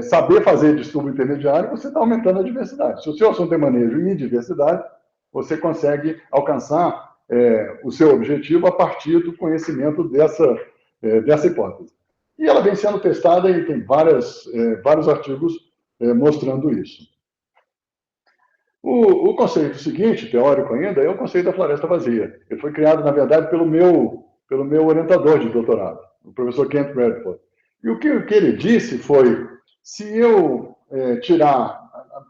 saber fazer distúrbio intermediário, você está aumentando a diversidade. Se o seu assunto é manejo e diversidade, você consegue alcançar o seu objetivo a partir do conhecimento dessa hipótese. E ela vem sendo testada e tem vários artigos mostrando isso. O conceito seguinte, teórico ainda, é o conceito da floresta vazia. Ele foi criado, na verdade, pelo meu orientador de doutorado, o professor Kent Bradford. E o que ele disse foi, se eu tirar...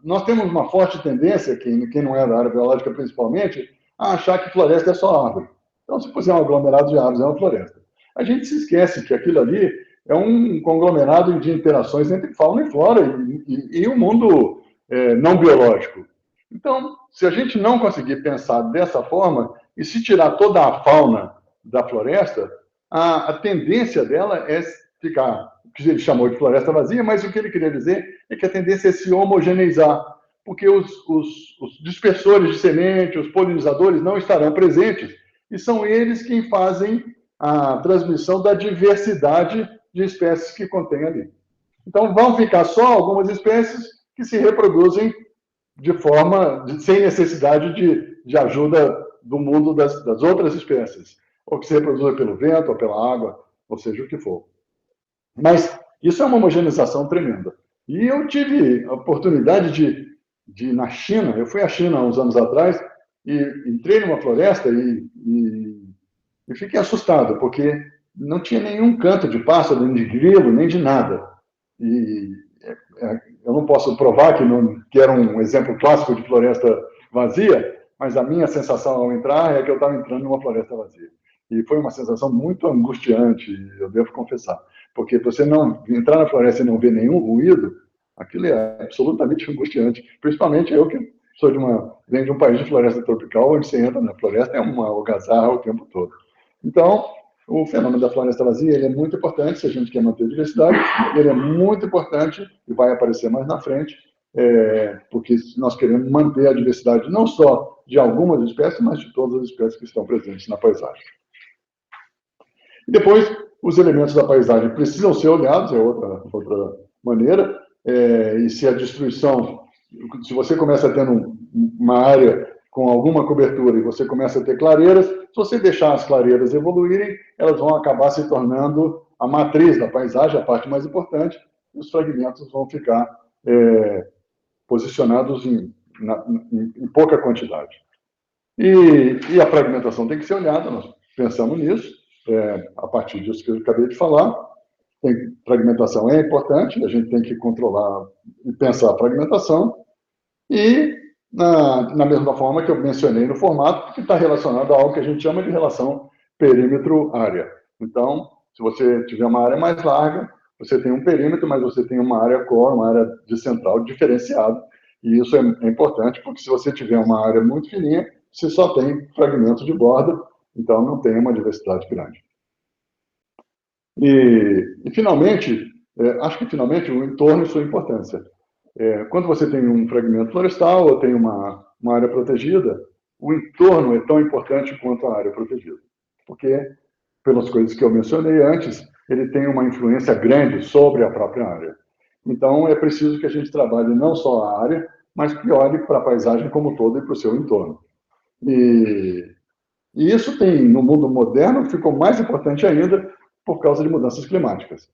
Nós temos uma forte tendência, quem não é da área biológica principalmente, a achar que floresta é só árvore. Então, se puser um aglomerado de árvores, é uma floresta. A gente se esquece que aquilo ali é um conglomerado de interações entre fauna e flora e o mundo não biológico. Então, se a gente não conseguir pensar dessa forma, e se tirar toda a fauna da floresta, a tendência dela é ficar, o que ele chamou de floresta vazia, mas o que ele queria dizer é que a tendência é se homogeneizar, porque os dispersores de semente, os polinizadores não estarão presentes, e são eles quem fazem a transmissão da diversidade de espécies que contém ali. Então, vão ficar só algumas espécies que se reproduzem sem necessidade de ajuda do mundo das outras espécies, ou que se reproduzem pelo vento, ou pela água, ou seja, o que for. Mas isso é uma homogeneização tremenda. E eu tive a oportunidade de ir na China, eu fui à China há uns anos atrás, e entrei numa floresta e fiquei assustado, porque não tinha nenhum canto de pássaro, nem de grilo, nem de nada. E eu não posso provar que era um exemplo clássico de floresta vazia, mas a minha sensação ao entrar é que eu estava entrando numa floresta vazia. E foi uma sensação muito angustiante, eu devo confessar. Porque você não entrar na floresta e não ver nenhum ruído, aquilo é absolutamente angustiante. Principalmente eu que venho de um país de floresta tropical, onde você entra na floresta é uma algazarra o tempo todo. Então, o fenômeno da floresta vazia ele é muito importante se a gente quer manter a diversidade, ele é muito importante e vai aparecer mais na frente, porque nós queremos manter a diversidade não só de algumas espécies, mas de todas as espécies que estão presentes na paisagem. E depois, os elementos da paisagem precisam ser olhados, é outra maneira, e se a destruição, se você começa tendo uma área com alguma cobertura e você começa a ter clareiras, se você deixar as clareiras evoluírem, elas vão acabar se tornando a matriz da paisagem, a parte mais importante, e os fragmentos vão ficar posicionados em pouca quantidade. E a fragmentação tem que ser olhada, nós pensamos nisso, a partir disso que eu acabei de falar. Fragmentação é importante, a gente tem que controlar e pensar a fragmentação, e na mesma forma que eu mencionei no formato, que está relacionado a algo que a gente chama de relação perímetro-área. Então, se você tiver uma área mais larga, você tem um perímetro, mas você tem uma área core, uma área de central diferenciada, e isso é importante, porque se você tiver uma área muito fininha, você só tem fragmentos de borda, então não tem uma diversidade grande. E finalmente, acho que finalmente o entorno e sua importância. Quando você tem um fragmento florestal ou tem uma área protegida, o entorno é tão importante quanto a área protegida. Porque, pelas coisas que eu mencionei antes, ele tem uma influência grande sobre a própria área. Então, é preciso que a gente trabalhe não só a área, mas que olhe para a paisagem como um todo e para o seu entorno. E isso no mundo moderno, ficou mais importante ainda por causa de mudanças climáticas.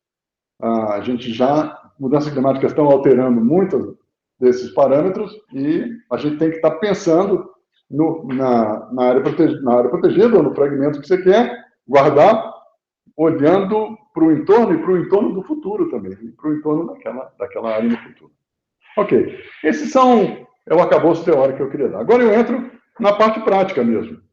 Mudanças climáticas estão alterando muitos desses parâmetros e a gente tem que estar pensando na área protegida, ou no fragmento que você quer guardar, olhando para o entorno e para o entorno do futuro também, para o entorno daquela área no futuro. Ok, esses é o arcabouço teórico que eu queria dar. Agora eu entro na parte prática mesmo.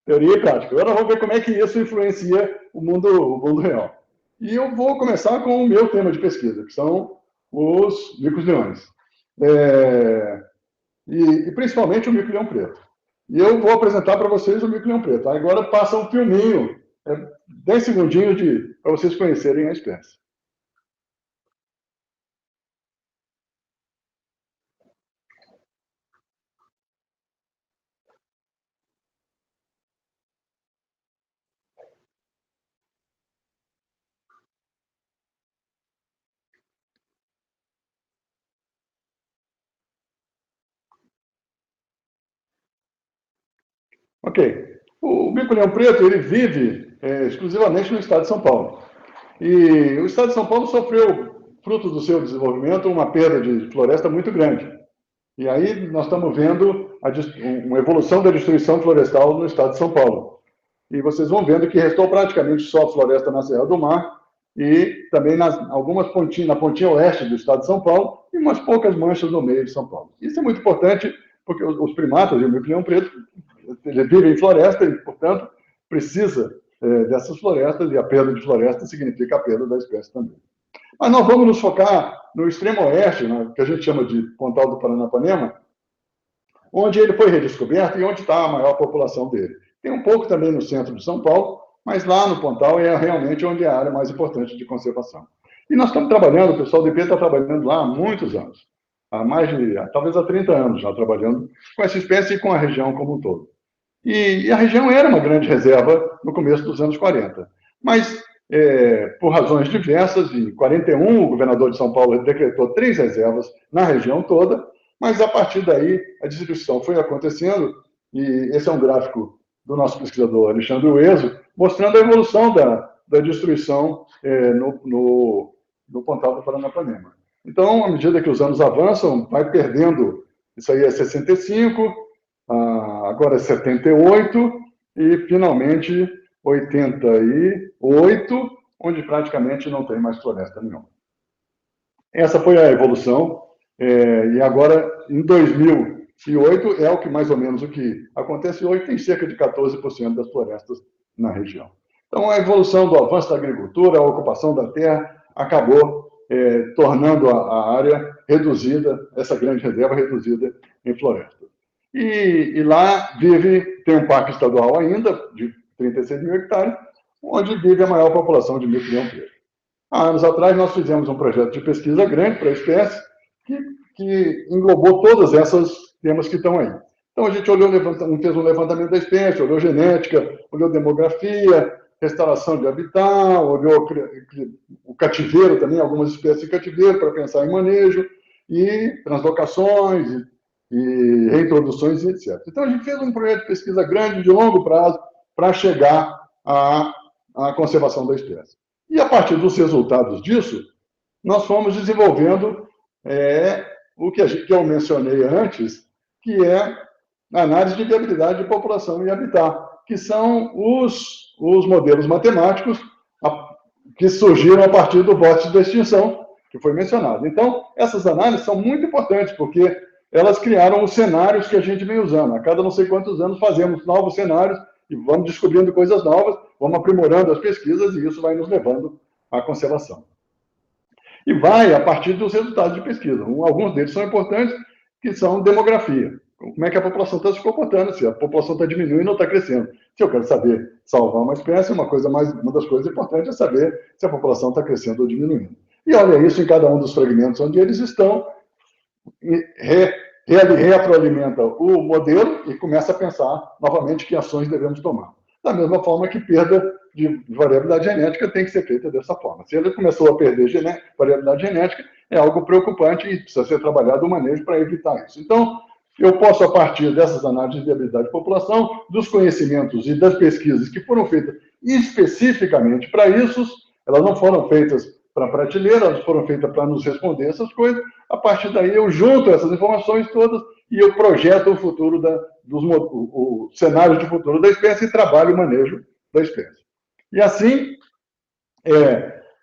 Teoria e prática. Agora vamos ver como é que isso influencia o mundo real. E eu vou começar com o meu tema de pesquisa, que são os micos-leões. E principalmente o mico-leão preto. E eu vou apresentar para vocês o mico-leão preto. Agora passa um filminho, 10 segundinhos para vocês conhecerem a espécie. Ok. O mico-leão preto ele vive exclusivamente no estado de São Paulo. E o estado de São Paulo sofreu, fruto do seu desenvolvimento, uma perda de floresta muito grande. E aí nós estamos vendo uma evolução da destruição florestal no estado de São Paulo. E vocês vão vendo que restou praticamente só floresta na Serra do Mar e também algumas pontinhas, na pontinha oeste do estado de São Paulo e umas poucas manchas no meio de São Paulo. Isso é muito importante porque os primatas e o mico-leão preto ele vive em floresta e, portanto, precisa dessas florestas e a perda de floresta significa a perda da espécie também. Mas nós vamos nos focar no extremo oeste, né, que a gente chama de Pontal do Paranapanema, onde ele foi redescoberto e onde está a maior população dele. Tem um pouco também no centro de São Paulo, mas lá no Pontal é realmente onde é a área mais importante de conservação. E nós estamos trabalhando, o pessoal do IP está trabalhando lá há muitos anos, há mais de, talvez há 30 anos já trabalhando com essa espécie e com a região como um todo. E a região era uma grande reserva no começo dos anos 40. Mas, por razões diversas, em 41, o governador de São Paulo decretou 3 reservas na região toda, mas a partir daí a distribuição foi acontecendo, e esse é um gráfico do nosso pesquisador Alexandre Ueso, mostrando a evolução da destruição no Pontal do Paranapanema. Então, à medida que os anos avançam, vai perdendo, isso aí é 65, agora é 78 e finalmente 88, onde praticamente não tem mais floresta nenhuma. Essa foi a evolução, e agora em 2008 é o que mais ou menos o que acontece hoje, tem cerca de 14% das florestas na região. Então a evolução do avanço da agricultura, a ocupação da terra acabou tornando a área reduzida, essa grande reserva reduzida em floresta. E lá tem um parque estadual ainda, de 36 mil hectares, onde vive a maior população de mico-leão preto. Há anos atrás, nós fizemos um projeto de pesquisa grande para a espécie, que englobou todos esses temas que estão aí. Então, a gente fez um levantamento da espécie, olhou genética, olhou demografia, restauração de habitat, olhou o cativeiro também, algumas espécies de cativeiro, para pensar em manejo, e translocações, e reintroduções, etc. Então, a gente fez um projeto de pesquisa grande, de longo prazo, para chegar à conservação da espécie. E, a partir dos resultados disso, nós fomos desenvolvendo o que eu mencionei antes, que é a análise de viabilidade de população e habitat, que são os modelos matemáticos que surgiram a partir do vórtice da extinção, que foi mencionado. Então, essas análises são muito importantes, porque elas criaram os cenários que a gente vem usando. A cada não sei quantos anos fazemos novos cenários e vamos descobrindo coisas novas, vamos aprimorando as pesquisas e isso vai nos levando à conservação. E vai a partir dos resultados de pesquisa. Alguns deles são importantes, que são demografia. Como é que a população está se comportando, se a população está diminuindo ou está crescendo. Se eu quero saber salvar uma espécie, uma das coisas importantes é saber se a população está crescendo ou diminuindo. E olha isso em cada um dos fragmentos onde eles estão, retroalimenta o modelo e começa a pensar novamente que ações devemos tomar. Da mesma forma que perda de variabilidade genética tem que ser feita dessa forma. Se ele começou a perder variabilidade genética, é algo preocupante e precisa ser trabalhado o manejo para evitar isso. Então, eu posso, a partir dessas análises de viabilidade de população, dos conhecimentos e das pesquisas que foram feitas especificamente para isso, elas não foram feitas para prateleira, elas foram feitas para nos responder essas coisas. A partir daí, eu junto essas informações todas e eu projeto o futuro o cenário de futuro da espécie e trabalho o manejo da espécie. E assim,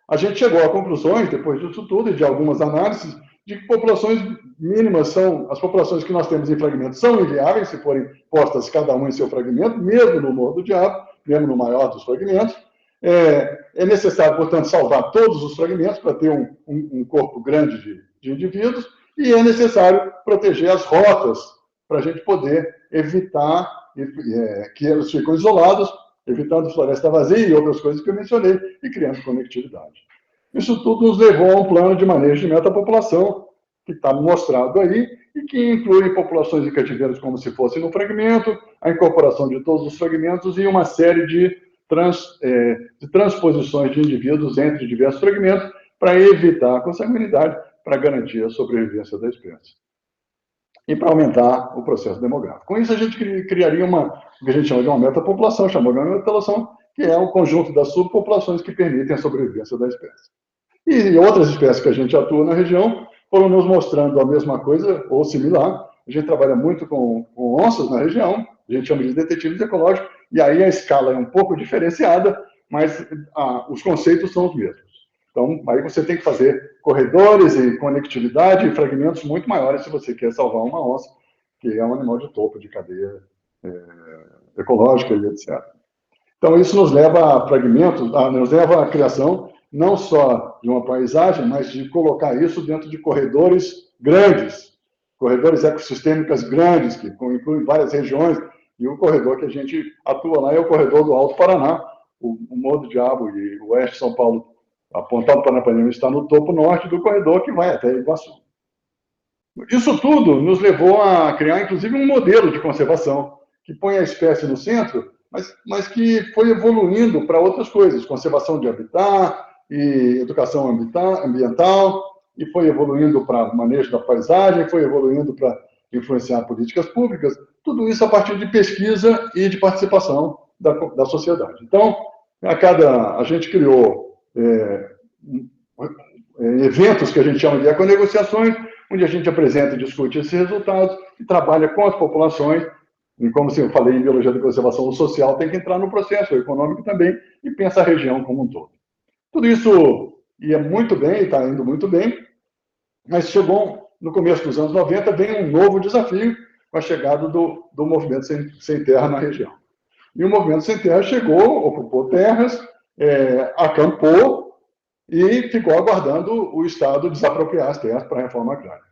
a gente chegou a conclusões, depois disso tudo, e de algumas análises, de que populações mínimas as populações que nós temos em fragmentos são inviáveis, se forem postas cada um em seu fragmento, mesmo no Morro do Diabo, mesmo no maior dos fragmentos. É necessário, portanto, salvar todos os fragmentos para ter um corpo grande de indivíduos, e é necessário proteger as rotas para a gente poder evitar que eles ficam isolados, evitando floresta vazia e outras coisas que eu mencionei, e criando conectividade. Isso tudo nos levou a um plano de manejo de metapopulação, que está mostrado aí, e que inclui populações de cativeiros como se fosse no fragmento, a incorporação de todos os fragmentos e uma série de transposições de indivíduos entre diversos fragmentos para evitar a consanguinidade, para garantir a sobrevivência da espécie. E para aumentar o processo demográfico. Com isso, a gente criaria o que a gente chama de uma metapopulação, chamada de metapopulação, que é um conjunto das subpopulações que permitem a sobrevivência da espécie. E outras espécies que a gente atua na região foram nos mostrando a mesma coisa, ou similar. A gente trabalha muito com onças na região, a gente chama de detetives ecológicos, e aí a escala é um pouco diferenciada, mas os conceitos são os mesmos. Então, aí você tem que fazer corredores e conectividade e fragmentos muito maiores se você quer salvar uma onça, que é um animal de topo, de cadeia ecológica e etc. Então, isso nos leva a fragmentos, nos leva à criação não só de uma paisagem, mas de colocar isso dentro de corredores grandes, corredores ecossistêmicos grandes, que incluem várias regiões, e o corredor que a gente atua lá é o corredor do Alto Paraná, o Morro do Diabo e o Oeste de São Paulo, apontado para Paranapanema, está no topo norte do corredor que vai até Iguaçu. Isso tudo nos levou a criar, inclusive, um modelo de conservação, que põe a espécie no centro, mas que foi evoluindo para outras coisas, conservação de habitat e educação ambiental, e foi evoluindo para manejo da paisagem, foi evoluindo para influenciar políticas públicas, tudo isso a partir de pesquisa e de participação da sociedade. Então, a gente criou eventos que a gente chama de econegociações, onde a gente apresenta e discute esses resultados e trabalha com as populações. E como eu falei em biologia da conservação, o social tem que entrar no processo, o econômico também, e pensa a região como um todo. Tudo isso ia muito bem, está indo muito bem, mas chegou, no começo dos anos 90, vem um novo desafio com a chegada do movimento sem terra na região. E o movimento sem terra chegou, ocupou terras, acampou e ficou aguardando o Estado desapropriar as terras para a reforma agrária.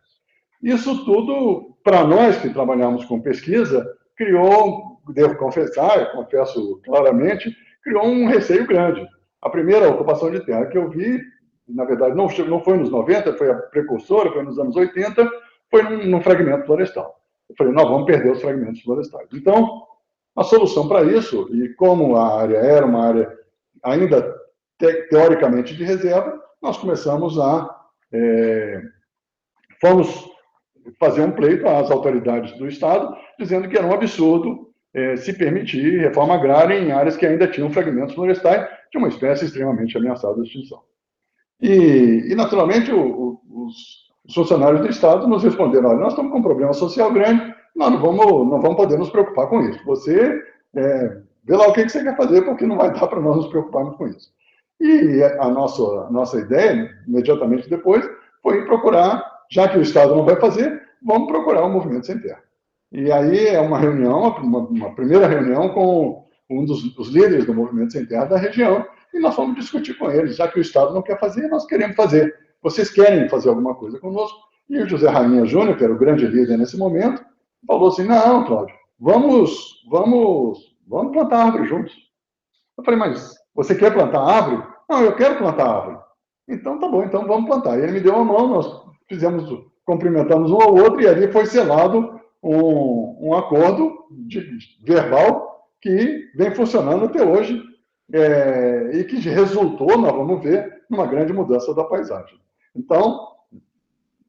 Isso tudo, para nós que trabalhamos com pesquisa, criou, devo confessar, confesso claramente, criou um receio grande. A primeira ocupação de terra que eu vi, na verdade, não foi nos 90, foi a precursora, foi nos anos 80, foi num fragmento florestal. Eu falei, nós vamos perder os fragmentos florestais. Então, a solução para isso, e como a área era uma área ainda teoricamente de reserva, nós começamos fomos fazer um pleito às autoridades do Estado, dizendo que era um absurdo se permitir reforma agrária em áreas que ainda tinham fragmentos florestais de uma espécie extremamente ameaçada de extinção. E naturalmente, os funcionários do Estado nos responderam, olha, nós estamos com um problema social grande, nós não vamos poder nos preocupar com isso. Você vê lá o que você quer fazer, porque não vai dar para nós nos preocuparmos com isso. E a nossa ideia, imediatamente depois, foi procurar, já que o Estado não vai fazer, vamos procurar o Movimento Sem Terra. E aí é uma reunião, uma primeira reunião com um dos líderes do Movimento Sem Terra da região, e nós fomos discutir com eles, já que o Estado não quer fazer, nós queremos fazer. Vocês querem fazer alguma coisa conosco? E o José Rainha Júnior, que era o grande líder nesse momento, falou assim, não, Cláudio, vamos plantar árvore juntos. Eu falei, mas você quer plantar árvore? Não, eu quero plantar árvore. Então, tá bom, então vamos plantar. E ele me deu a mão, nós cumprimentamos um ao outro, e ali foi selado um acordo verbal que vem funcionando até hoje, e que resultou, nós vamos ver, numa grande mudança da paisagem. Então,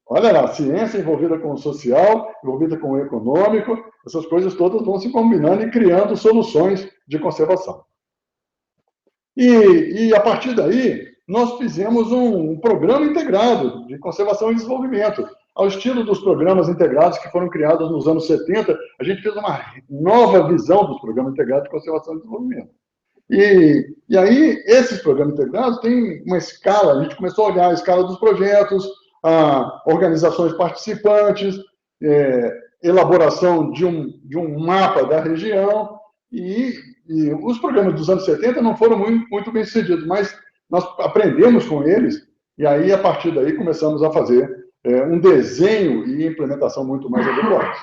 olha lá, ciência envolvida com o social, envolvida com o econômico, essas coisas todas vão se combinando e criando soluções de conservação. E a partir daí, nós fizemos um programa integrado de conservação e desenvolvimento, ao estilo dos programas integrados que foram criados nos anos 70, a gente fez uma nova visão dos programas integrados de conservação e desenvolvimento. E aí, esses programas integrados têm uma escala, a gente começou a olhar a escala dos projetos, organizações participantes, elaboração de um mapa da região, e os programas dos anos 70 não foram muito bem sucedidos, mas nós aprendemos com eles, e aí, a partir daí, começamos a fazer um desenho e implementação muito mais adequados.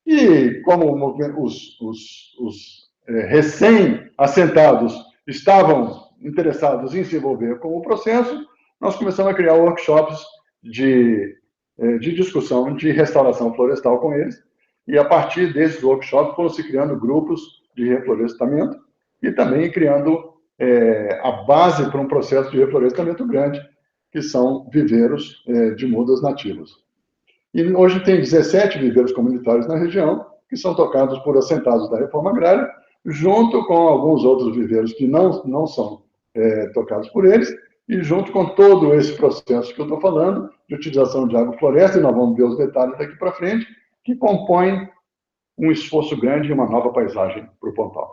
E como os recém-assentados estavam interessados em se envolver com o processo, nós começamos a criar workshops de discussão de restauração florestal com eles, e a partir desses workshops foram se criando grupos de reflorestamento e também criando a base para um processo de reflorestamento grande, que são viveiros de mudas nativas. E hoje tem 17 viveiros comunitários na região, que são tocados por assentados da reforma agrária, junto com alguns outros viveiros que não são tocados por eles, e junto com todo esse processo que eu estou falando, de utilização de agrofloresta, e nós vamos ver os detalhes daqui para frente, que compõem um esforço grande e uma nova paisagem para o Pontal.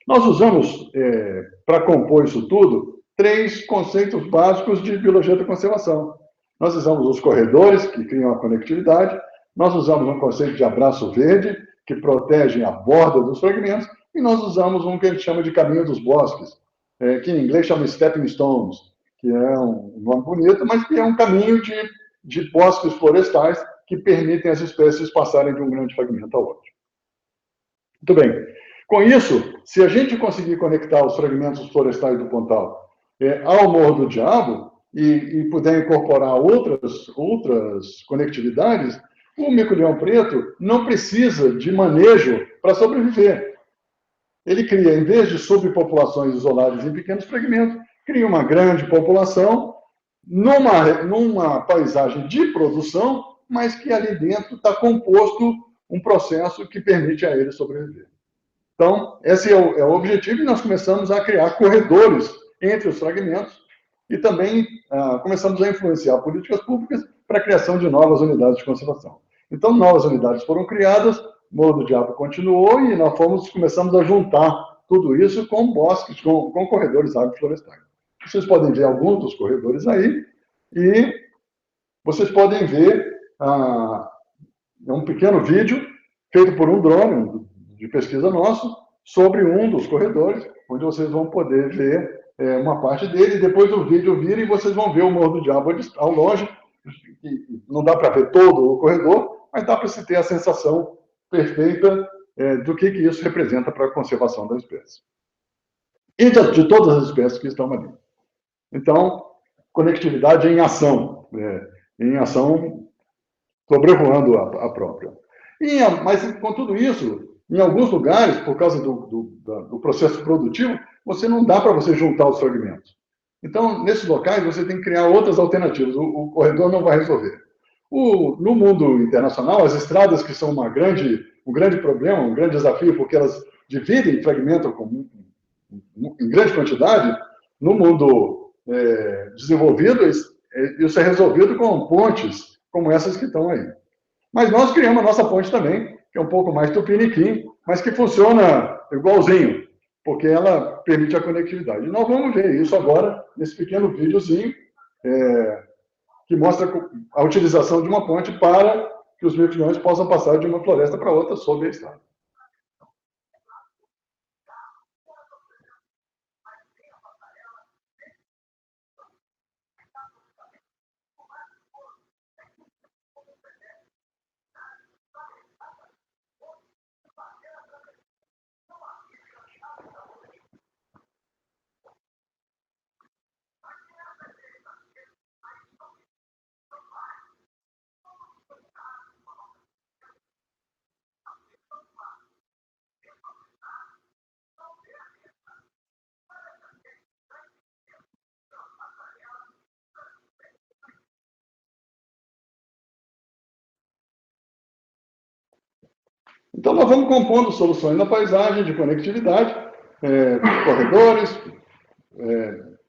Nós usamos, para compor isso tudo, 3 conceitos básicos de biologia da conservação. Nós usamos os corredores, que criam a conectividade, nós usamos um conceito de abraço verde, que protegem a borda dos fragmentos, e nós usamos um que a gente chama de caminho dos bosques, que em inglês chama stepping stones, que é um nome bonito, mas que é um caminho de bosques florestais que permitem as espécies passarem de um grande fragmento ao outro. Muito bem. Com isso, se a gente conseguir conectar os fragmentos florestais do Pontal ao Morro do Diabo e puder incorporar outras conectividades, o mico-leão preto não precisa de manejo para sobreviver. Ele cria, em vez de subpopulações isoladas em pequenos fragmentos, cria uma grande população numa paisagem de produção, mas que ali dentro está composto um processo que permite a ele sobreviver. Então, esse é o objetivo, e nós começamos a criar corredores entre os fragmentos e também começamos a influenciar políticas públicas para a criação de novas unidades de conservação. Então, novas unidades foram criadas, Morro do Diabo continuou, e nós começamos a juntar tudo isso com bosques, com corredores agroflorestais. Vocês podem ver alguns dos corredores aí, e vocês podem ver um pequeno vídeo feito por um drone de pesquisa nosso sobre um dos corredores, onde vocês vão poder ver uma parte dele, e depois o vídeo vira e vocês vão ver o Morro do Diabo ao longe. Não dá para ver todo o corredor, mas dá para se ter a sensação perfeita do que isso representa para a conservação da espécie. E de todas as espécies que estão ali. Então, conectividade em ação sobrevoando a própria. Mas, com tudo isso, em alguns lugares, por causa do processo produtivo, não dá para você juntar os fragmentos. Então, nesses locais, você tem que criar outras alternativas. O corredor não vai resolver. No mundo internacional, as estradas, que são um grande problema, um grande desafio, porque elas dividem fragmentos em grande quantidade, no mundo desenvolvido, isso é resolvido com pontes como essas que estão aí. Mas nós criamos a nossa ponte também, que é um pouco mais tupiniquim, mas que funciona igualzinho, porque ela permite a conectividade. E nós vamos ver isso agora, nesse pequeno videozinho, que mostra a utilização de uma ponte para que os mico-leões possam passar de uma floresta para outra sob a estrada. Então, nós vamos compondo soluções na paisagem de conectividade, corredores,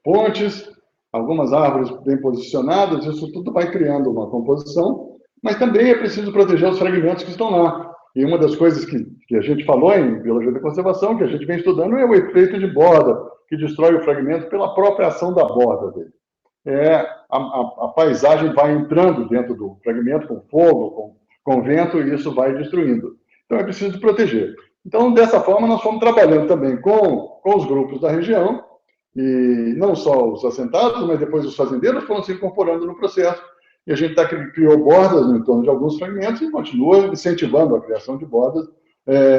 pontes, algumas árvores bem posicionadas, isso tudo vai criando uma composição, mas também é preciso proteger os fragmentos que estão lá. E uma das coisas que a gente falou em biologia da conservação, que a gente vem estudando, é o efeito de borda, que destrói o fragmento pela própria ação da borda dele. A paisagem vai entrando dentro do fragmento com fogo, com vento, e isso vai destruindo. Então, é preciso proteger. Então, dessa forma, nós fomos trabalhando também com os grupos da região, e não só os assentados, mas depois os fazendeiros foram se incorporando no processo, e a gente criou bordas no entorno de alguns fragmentos e continua incentivando a criação de bordas,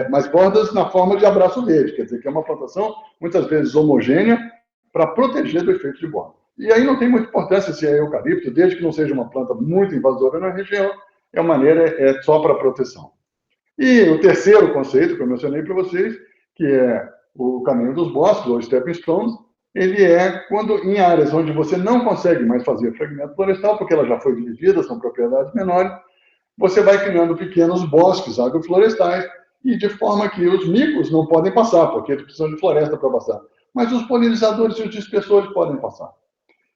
mas bordas na forma de abraço verde, quer dizer, que é uma plantação muitas vezes homogênea para proteger do efeito de borda. E aí não tem muita importância se é eucalipto, desde que não seja uma planta muito invasora na região, a maneira é só para proteção. E o terceiro conceito que eu mencionei para vocês, que é o caminho dos bosques, ou stepping stones, ele é quando em áreas onde você não consegue mais fazer fragmento florestal, porque ela já foi dividida, são propriedades menores, você vai criando pequenos bosques agroflorestais, e de forma que os micos não podem passar, porque eles precisam de floresta para passar. Mas os polinizadores e os dispersores podem passar.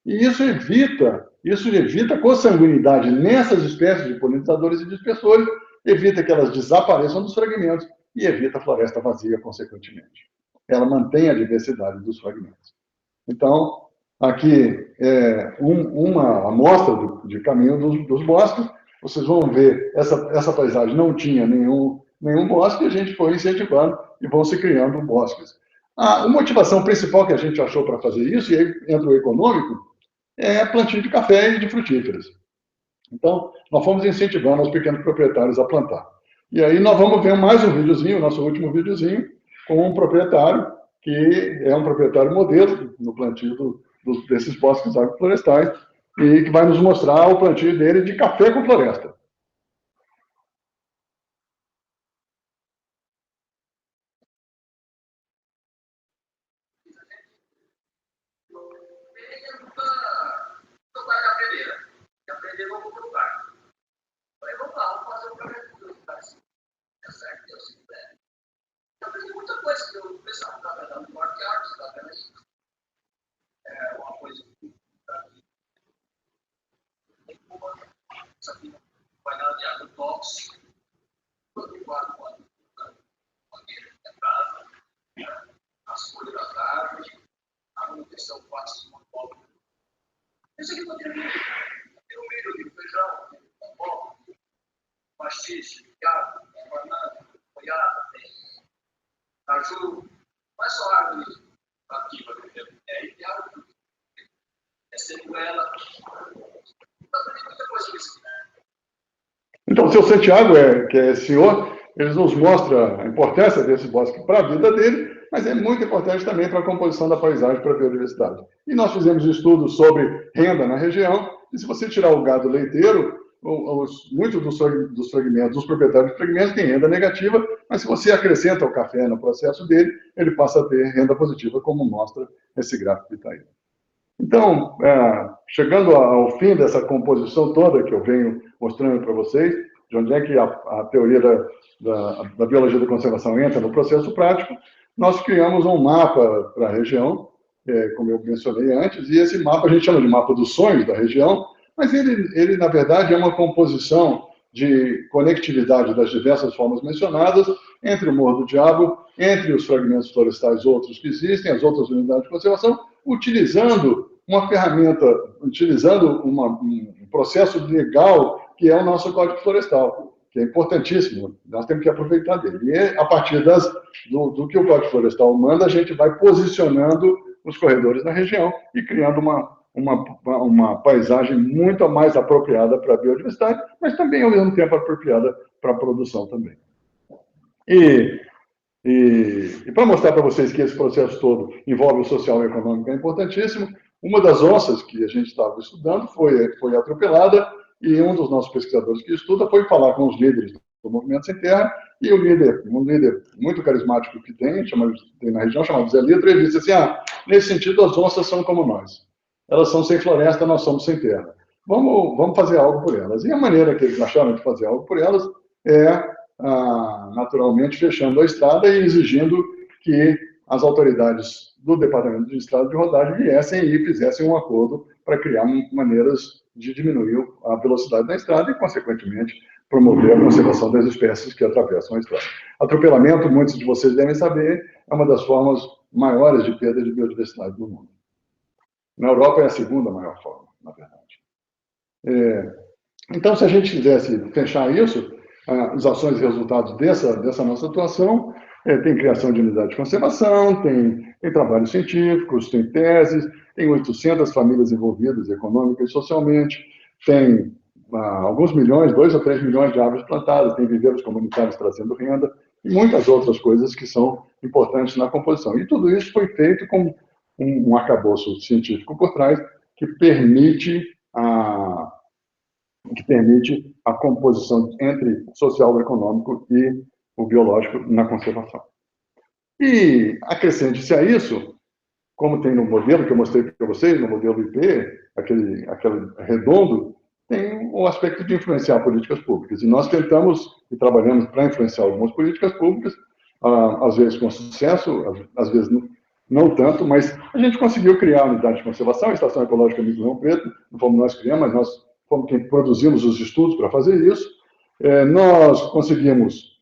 E isso evita consanguinidade nessas espécies de polinizadores e dispersores, evita que elas desapareçam dos fragmentos e evita a floresta vazia, consequentemente. Ela mantém a diversidade dos fragmentos. Então, aqui é uma amostra de caminho dos bosques. Vocês vão ver, essa paisagem não tinha nenhum bosque, e a gente foi incentivando e vão se criando bosques. A motivação principal que a gente achou para fazer isso, e aí entra o econômico, é plantio de café e de frutíferas. Então, nós fomos incentivando os pequenos proprietários a plantar. E aí nós vamos ver mais um videozinho, nosso último videozinho, com um proprietário que é um proprietário modelo no plantio desses bosques agroflorestais e que vai nos mostrar o plantio dele de café com floresta. Muita coisa que eu pensava, estava dando norte de árvores, estava vendo isso. É uma coisa que isso aqui vai dar de agrotóxico, todo igual com a casa, as folhas das árvores, a manutenção fácil de uma pobre. Isso aqui pode ter o milho, o feijão, o pão, o machixe, o gado, a banana, a goiaba, tem caju, não é só árvore nativa, é ideal, é semuela, tem muita coisa que isso. Então, o seu Santiago, que é senhor, ele nos mostra a importância desse bosque para a vida dele, mas é muito importante também para a composição da paisagem, para a biodiversidade. E nós fizemos estudos sobre renda na região, e se você tirar o gado leiteiro, muitos dos fragmentos, dos proprietários de fragmentos têm renda negativa, mas se você acrescenta o café no processo dele, ele passa a ter renda positiva, como mostra esse gráfico que está aí. Então, chegando ao fim dessa composição toda que eu venho mostrando para vocês, de onde é que a teoria da biologia da conservação entra no processo prático, nós criamos um mapa para a região, como eu mencionei antes, e esse mapa a gente chama de mapa dos sonhos da região, mas ele na verdade, é uma composição de conectividade das diversas formas mencionadas entre o Morro do Diabo, entre os fragmentos florestais outros que existem, as outras unidades de conservação, utilizando uma ferramenta, utilizando um processo legal que é o nosso Código Florestal, que é importantíssimo, nós temos que aproveitar dele. E a partir do que o Código Florestal manda, a gente vai posicionando os corredores na região e criando uma paisagem muito mais apropriada para a biodiversidade, mas também, ao mesmo tempo, apropriada para a produção também. E para mostrar para vocês que esse processo todo envolve o social e o econômico, é importantíssimo, uma das onças que a gente estava estudando foi atropelada, e um dos nossos pesquisadores que estuda foi falar com os líderes do Movimento Sem Terra, e um líder muito carismático que tem na região, chamado Zé Litro, ele disse assim, nesse sentido, as onças são como nós. Elas são sem floresta, nós somos sem terra. Vamos fazer algo por elas. E a maneira que eles acharam de fazer algo por elas é, naturalmente, fechando a estrada e exigindo que as autoridades do Departamento de Estrada de Rodagem viessem e fizessem um acordo para criar maneiras de diminuir a velocidade da estrada e, consequentemente, promover a conservação das espécies que atravessam a estrada. Atropelamento, muitos de vocês devem saber, é uma das formas maiores de perda de biodiversidade no mundo. Na Europa é a segunda maior forma, na verdade. Então, se a gente quisesse fechar isso, as ações e resultados dessa nossa atuação, tem criação de unidade de conservação, tem trabalhos científicos, tem teses, tem 800 famílias envolvidas econômica e socialmente, tem alguns milhões, 2 ou 3 milhões de árvores plantadas, tem viveiros comunitários trazendo renda, e muitas outras coisas que são importantes na composição. E tudo isso foi feito com um arcabouço científico por trás que permite a composição entre social, econômico e o biológico na conservação. E acrescente-se a isso, como tem no modelo que eu mostrei para vocês, no modelo IP, aquele redondo, tem o aspecto de influenciar políticas públicas. E nós tentamos e trabalhamos para influenciar algumas políticas públicas, às vezes com sucesso, às vezes não tanto, mas a gente conseguiu criar a unidade de conservação, a Estação Ecológica Amigo Leão Preto, não fomos nós que criamos, mas nós fomos quem produzimos os estudos para fazer isso. Nós conseguimos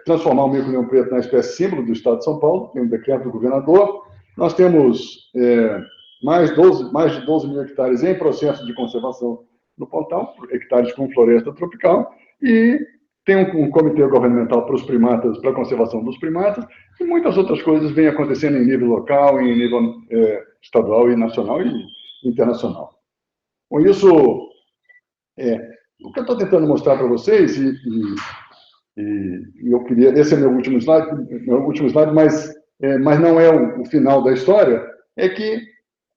transformar o mico-leão preto na espécie símbolo do Estado de São Paulo, tem um decreto do governador. Nós temos mais de 12 mil hectares em processo de conservação no Pontão, hectares com floresta tropical, e tem um comitê governamental para os primatas, para a conservação dos primatas, e muitas outras coisas vêm acontecendo em nível local, em nível estadual e nacional e internacional. Com isso, o que eu estou tentando mostrar para vocês, e eu queria, esse é meu último slide, mas não é o final da história, é que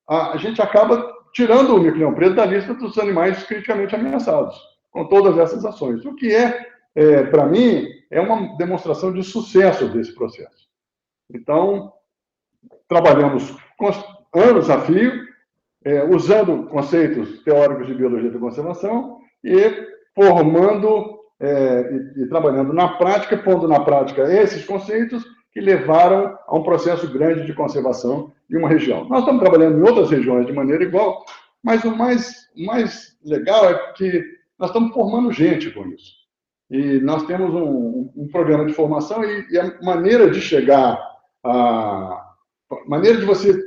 a gente acaba tirando o mico-leão preto da lista dos animais criticamente ameaçados, com todas essas ações. O que para mim, é uma demonstração de sucesso desse processo. Então, trabalhamos anos a fio, usando conceitos teóricos de biologia da conservação e formando e trabalhando na prática, pondo na prática esses conceitos que levaram a um processo grande de conservação de uma região. Nós estamos trabalhando em outras regiões de maneira igual, mas o mais legal é que nós estamos formando gente com isso. E nós temos um programa de formação e a maneira de chegar a maneira de você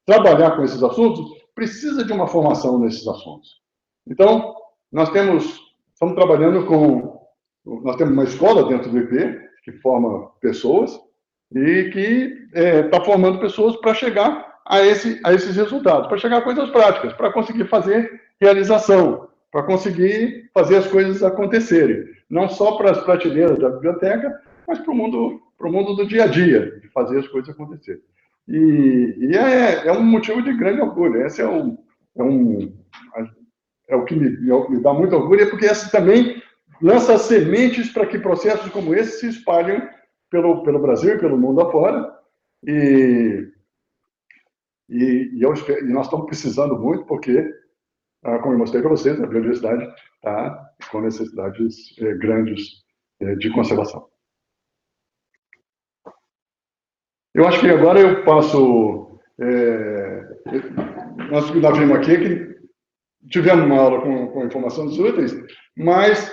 trabalhar com esses assuntos precisa de uma formação nesses assuntos. Então, nós estamos trabalhando nós temos uma escola dentro do IP que forma pessoas e que está formando pessoas para chegar a esses resultados, para chegar a coisas práticas, para conseguir fazer realização, para conseguir fazer as coisas acontecerem, não só para as prateleiras da biblioteca, mas para o mundo do dia a dia, de fazer as coisas acontecerem. E é um motivo de grande orgulho. Esse é o que me dá muito orgulho, porque esse também lança sementes para que processos como esse se espalhem pelo Brasil e pelo mundo afora. E nós estamos precisando muito, porque, como eu mostrei para vocês, a biodiversidade está com necessidades grandes de conservação. Eu acho que agora eu passo... nós vimos aqui que tivemos uma aula com informações úteis, mas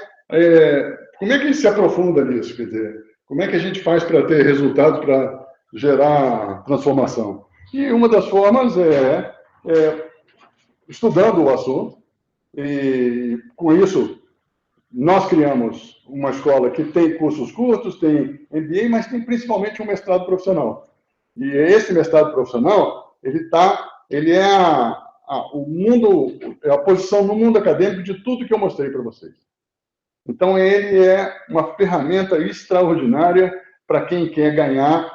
como é que a gente se aprofunda nisso? Quer dizer, como é que a gente faz para ter resultados, para gerar transformação? E uma das formas é estudando o assunto, e com isso nós criamos uma escola que tem cursos curtos, tem MBA, mas tem principalmente um mestrado profissional. E esse mestrado profissional, ele é a posição no mundo acadêmico de tudo que eu mostrei para vocês. Então, ele é uma ferramenta extraordinária para quem quer ganhar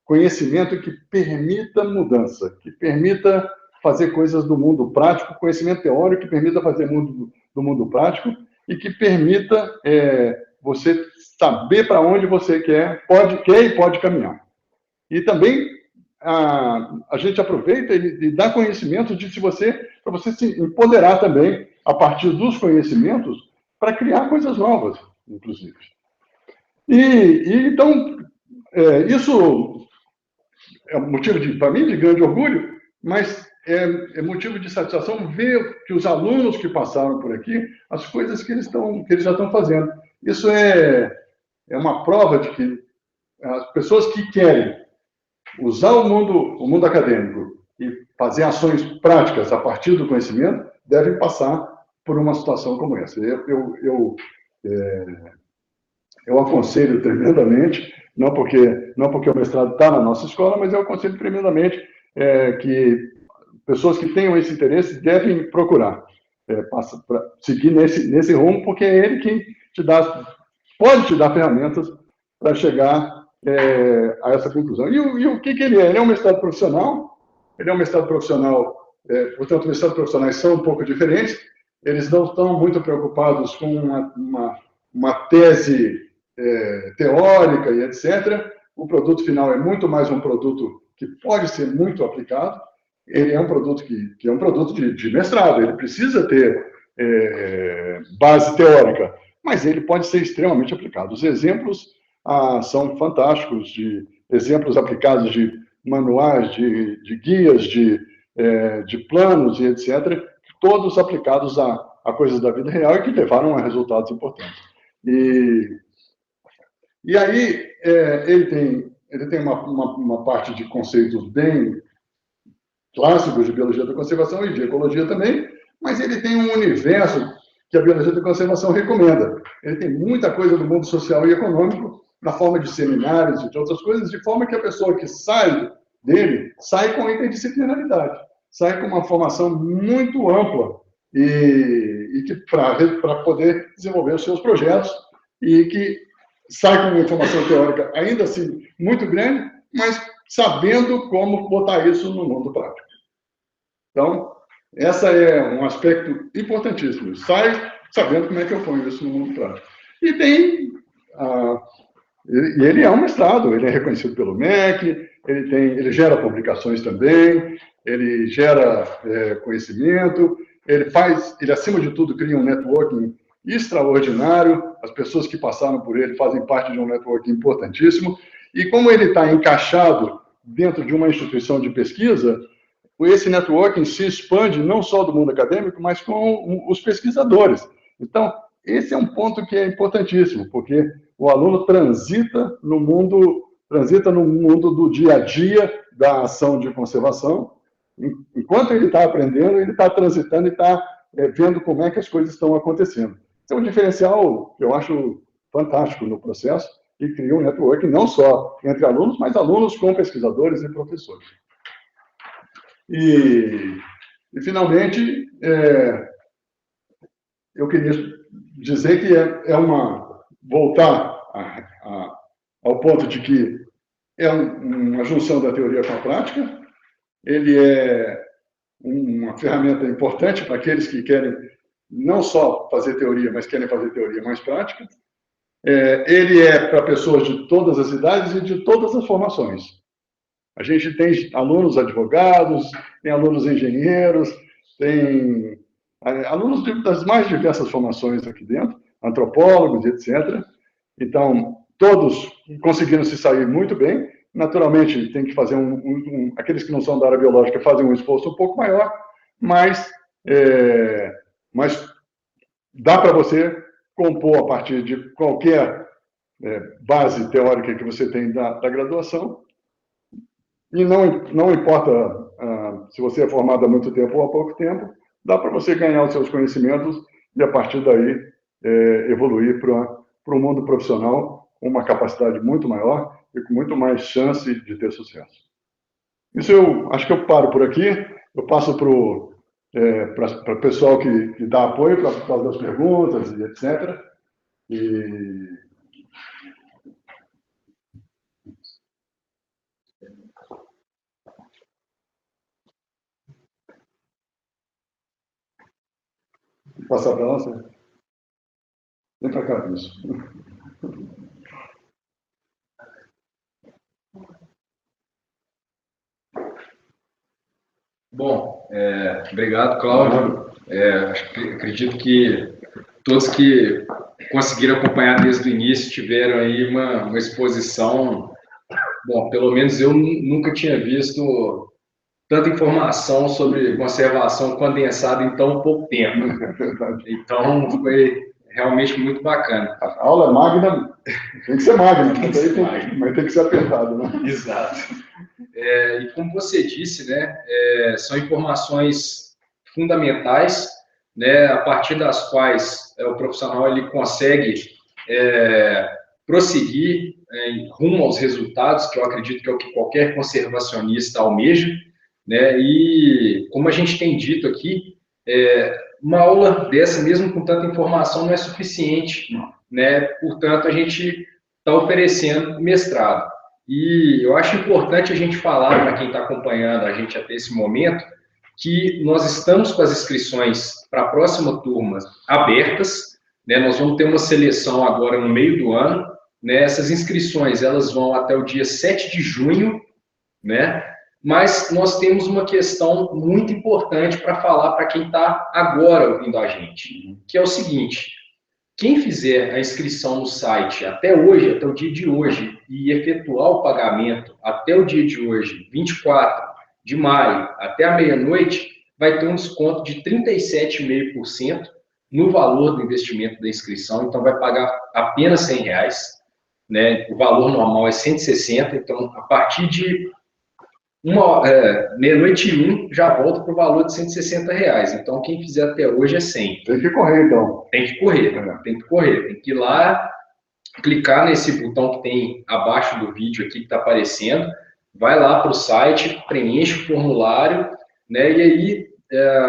conhecimento que permita mudança, que permita fazer coisas do mundo prático, conhecimento teórico que permita fazer do mundo prático e que permita você saber para onde você quer e pode caminhar. E também a gente aproveita e dá conhecimento para você se empoderar também a partir dos conhecimentos para criar coisas novas, inclusive. Então, isso é motivo, para mim, de grande orgulho, mas é motivo de satisfação ver que os alunos que passaram por aqui, as coisas que eles já estão fazendo. Isso é uma prova de que as pessoas que querem usar o mundo acadêmico e fazer ações práticas a partir do conhecimento devem passar por uma situação como essa. Eu aconselho tremendamente, não porque o mestrado está na nossa escola, mas eu aconselho tremendamente que pessoas que tenham esse interesse devem procurar. passa para seguir nesse rumo, porque é ele quem pode te dar ferramentas para chegar a essa conclusão. E o que ele é? Ele é um mestrado profissional, portanto, mestrados profissionais são um pouco diferentes, eles não estão muito preocupados com uma tese teórica e etc. O produto final é muito mais um produto que pode ser muito aplicado. Ele é um produto que é um produto de mestrado, ele precisa ter base teórica, mas ele pode ser extremamente aplicado. Os exemplos são fantásticos, de exemplos aplicados de manuais, de guias, de planos e etc., todos aplicados a coisas da vida real e que levaram a resultados importantes. E aí ele tem uma parte de conceitos bem clássicos de biologia da conservação e de ecologia também, mas ele tem um universo que a biologia da conservação recomenda. Ele tem muita coisa do mundo social e econômico, na forma de seminários e de outras coisas, de forma que a pessoa que sai dele sai com interdisciplinaridade, sai com uma formação muito ampla e que para poder desenvolver os seus projetos e que sai com uma informação teórica ainda assim muito grande, mas sabendo como botar isso no mundo prático. Então, esse é um aspecto importantíssimo. Sai sabendo como é que eu ponho isso no mundo prático. E ele é um mestrado, ele é reconhecido pelo MEC, ele gera publicações também, ele gera conhecimento, ele acima de tudo cria um networking extraordinário, as pessoas que passaram por ele fazem parte de um networking importantíssimo, e como ele está encaixado dentro de uma instituição de pesquisa, esse networking se expande não só do mundo acadêmico, mas com os pesquisadores. Então, esse é um ponto que é importantíssimo, porque o aluno transita no mundo do dia a dia da ação de conservação. Enquanto ele está aprendendo, ele está transitando e está vendo como é que as coisas estão acontecendo. Então, um diferencial que eu acho fantástico no processo e cria um networking não só entre alunos, mas alunos com pesquisadores e professores. E finalmente, eu queria dizer que voltar ao ponto de que é uma junção da teoria com a prática. Ele é uma ferramenta importante para aqueles que querem não só fazer teoria, mas querem fazer teoria mais prática. Ele é para pessoas de todas as idades e de todas as formações. A gente tem alunos advogados, tem alunos engenheiros, tem alunos das mais diversas formações aqui dentro, antropólogos, etc. Então, todos conseguiram se sair muito bem. Naturalmente, tem que fazer aqueles que não são da área biológica fazem um esforço um pouco maior, mas dá para você compor a partir de qualquer base teórica que você tem da graduação. E não importa se você é formado há muito tempo ou há pouco tempo, dá para você ganhar os seus conhecimentos e, a partir daí, evoluir para o mundo profissional com uma capacidade muito maior e com muito mais chance de ter sucesso. Isso eu acho que eu paro por aqui, eu passo para o pessoal que dá apoio para fazer as perguntas e etc. Passar para nós? Vem para cá, isso. Bom, obrigado, Cláudio. Acredito que todos que conseguiram acompanhar desde o início tiveram aí uma exposição. Bom, pelo menos eu nunca tinha visto tanta informação sobre conservação condensada em tão pouco tempo. Então, foi realmente muito bacana. A aula é magna, tem que ser magna, mas tem que ser apertado, né? Exato. E como você disse, né, são informações fundamentais, né, a partir das quais o profissional ele consegue prosseguir rumo aos resultados, que eu acredito que é o que qualquer conservacionista almeja, né, e como a gente tem dito aqui, uma aula dessa, mesmo com tanta informação, não é suficiente, né? Portanto, a gente está oferecendo mestrado. E eu acho importante a gente falar para quem está acompanhando a gente até esse momento, que nós estamos com as inscrições para a próxima turma abertas, né? Nós vamos ter uma seleção agora no meio do ano, né? Essas inscrições, elas vão até o dia 7 de junho, né? Mas nós temos uma questão muito importante para falar para quem está agora ouvindo a gente, que é o seguinte: quem fizer a inscrição no site até hoje, até o dia de hoje, e efetuar o pagamento até o dia de hoje, 24 de maio, até a meia-noite, vai ter um desconto de 37,5% no valor do investimento da inscrição. Então, vai pagar apenas R$100, né? O valor normal é 160, então, a partir de meia-noite e 1, já volta para o valor de R$160. Então, quem fizer até hoje é 100. Tem que correr, então. Tem que correr, tem que correr. Tem que ir lá, clicar nesse botão que tem abaixo do vídeo aqui que está aparecendo, vai lá para o site, preenche o formulário, né? E aí